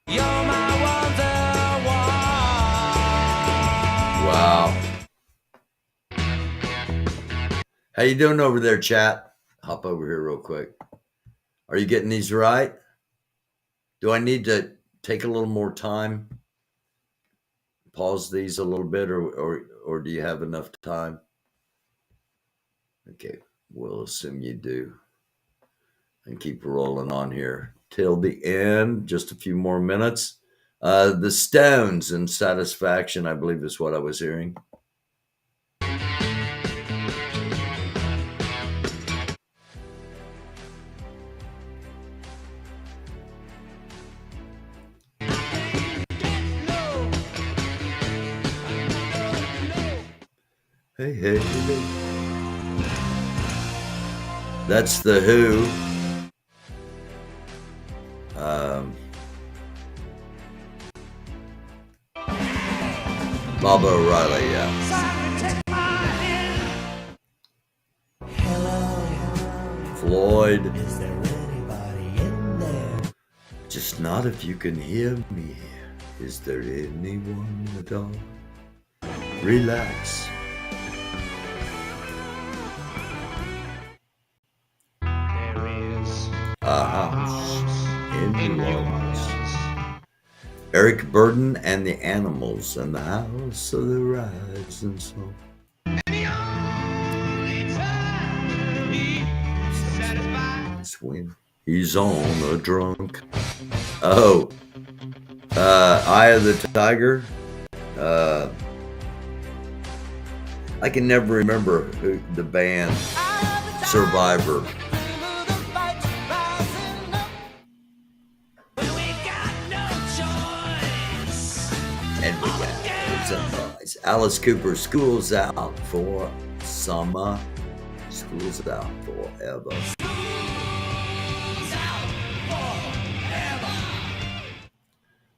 You're my Wow. How you doing over there, chat? Hop over here real quick. Are you getting these right? Do I need to take a little more time? Pause these a little bit, or do you have enough time? Okay, we'll assume you do. And keep rolling on here till the end. Just a few more minutes. The Stones and Satisfaction, I believe, is what I was hearing. Hey, hey, hey. That's The Who. Bob O'Reilly, yeah. Floyd. Is there anybody in there? Just not if you can hear me. Is there anyone at all? Relax. A house in New Orleans. Eric Burden and the Animals and the House of the Rising Sun. When he's on a drunk. Oh, Eye of the Tiger. I can never remember who the band. Survivor. And we got the rise Alice Cooper, School's Out for Summer. School's out forever.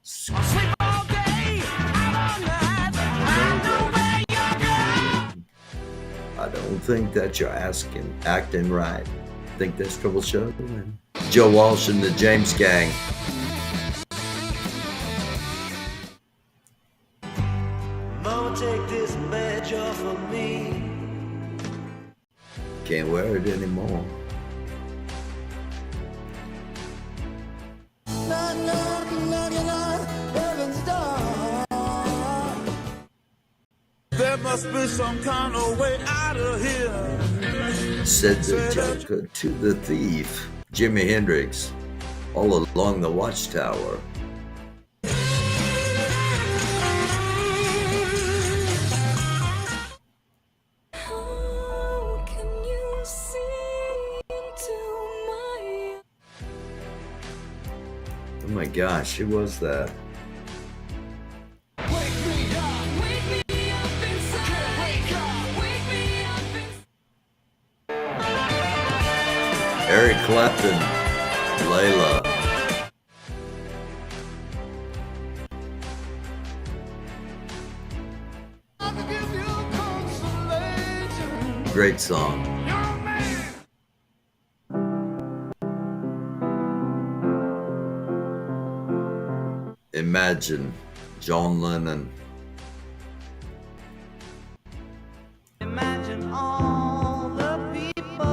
Sleep all day, out all night. I know where you're going. I don't think that you're acting right. Think that's Trouble Show? Joe Walsh and the James Gang. Mama, take this badge off of me. Can't wear it anymore. There must be some kind of way out of here. Said the Joker to the thief. Jimi Hendrix, all along the Watchtower. Oh my gosh, who was that? Eric Clapton, Layla. Great song. Imagine, John Lennon. Imagine all the people.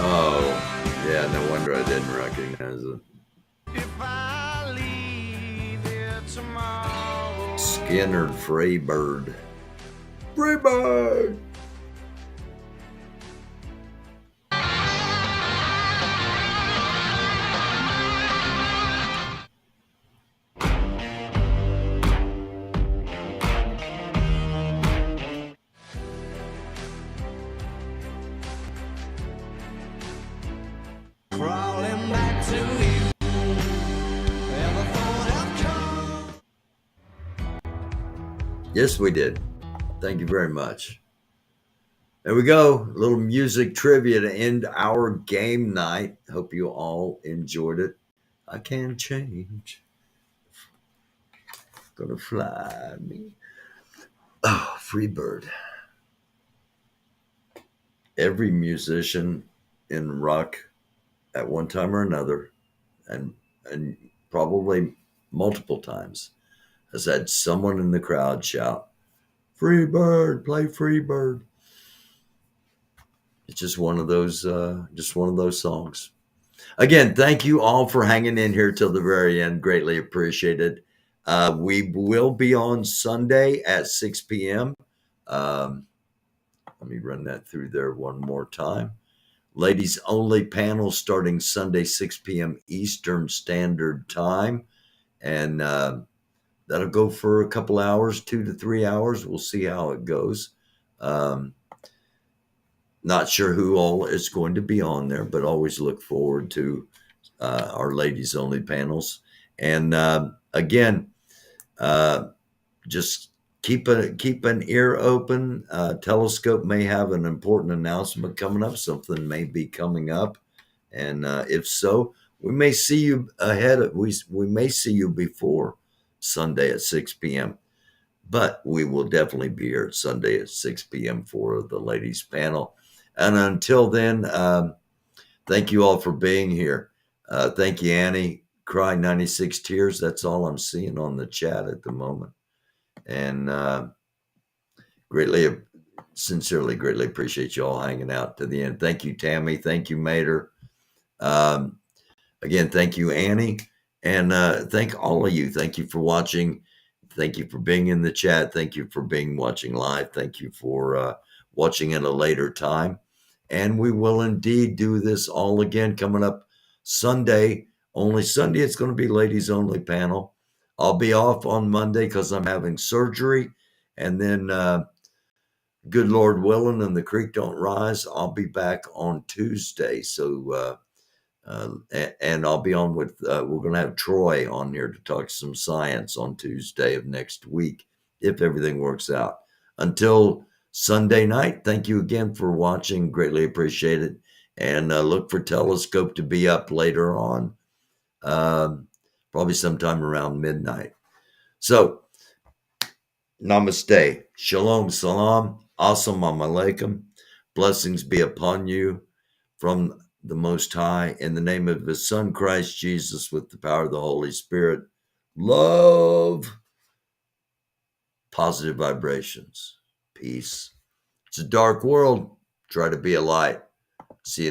Oh, yeah, no wonder I didn't recognize it. Skinner Freebird. Freebird! Crawling back to you. Ever thought I'd come? Yes, we did. Thank you very much. There we go. A little music trivia to end our game night. Hope you all enjoyed it. I can change. Gonna fly me. Oh, Freebird. Every musician in rock at one time or another, and probably multiple times, has had someone in the crowd shout, "Freebird, play Freebird." It's just one of those songs. Again, thank you all for hanging in here till the very end. Greatly appreciated. We will be on Sunday at 6 p.m. Let me run that through there one more time. Ladies only panel starting Sunday, 6 p.m. Eastern Standard Time. And that'll go for a couple hours, 2 to 3 hours. We'll see how it goes. Not sure who all is going to be on there, but always look forward to our ladies only panels. And again, just keep an ear open. Telescope may have an important announcement coming up. Something may be coming up. And if so, we may see you we may see you before Sunday at 6 p.m. But we will definitely be here Sunday at 6 p.m. for the ladies panel. And until then, thank you all for being here. Thank you, Annie. Cry 96 tears. That's all I'm seeing on the chat at the moment. And sincerely, greatly appreciate you all hanging out to the end. Thank you, Tammy. Thank you, Mater. Again, thank you, Annie. And thank all of you. Thank you for watching. Thank you for being in the chat. Thank you for watching live. Thank you for watching at a later time. And we will indeed do this all again coming up Sunday. Only Sunday, it's going to be ladies only panel. I'll be off on Monday because I'm having surgery. And then, good Lord willing, and the creek don't rise, I'll be back on Tuesday. So, and I'll be on with, we're going to have Troy on here to talk some science on Tuesday of next week, if everything works out. Until Sunday night, thank you again for watching. Greatly appreciate it. And look for Telescope to be up later on, probably sometime around midnight. So, namaste. Shalom, salam. Assalamu alaikum. Blessings be upon you from the Most High, in the name of His Son, Christ Jesus, with the power of the Holy Spirit. Love. Positive vibrations. Peace. It's a dark world. Try to be a light. See you.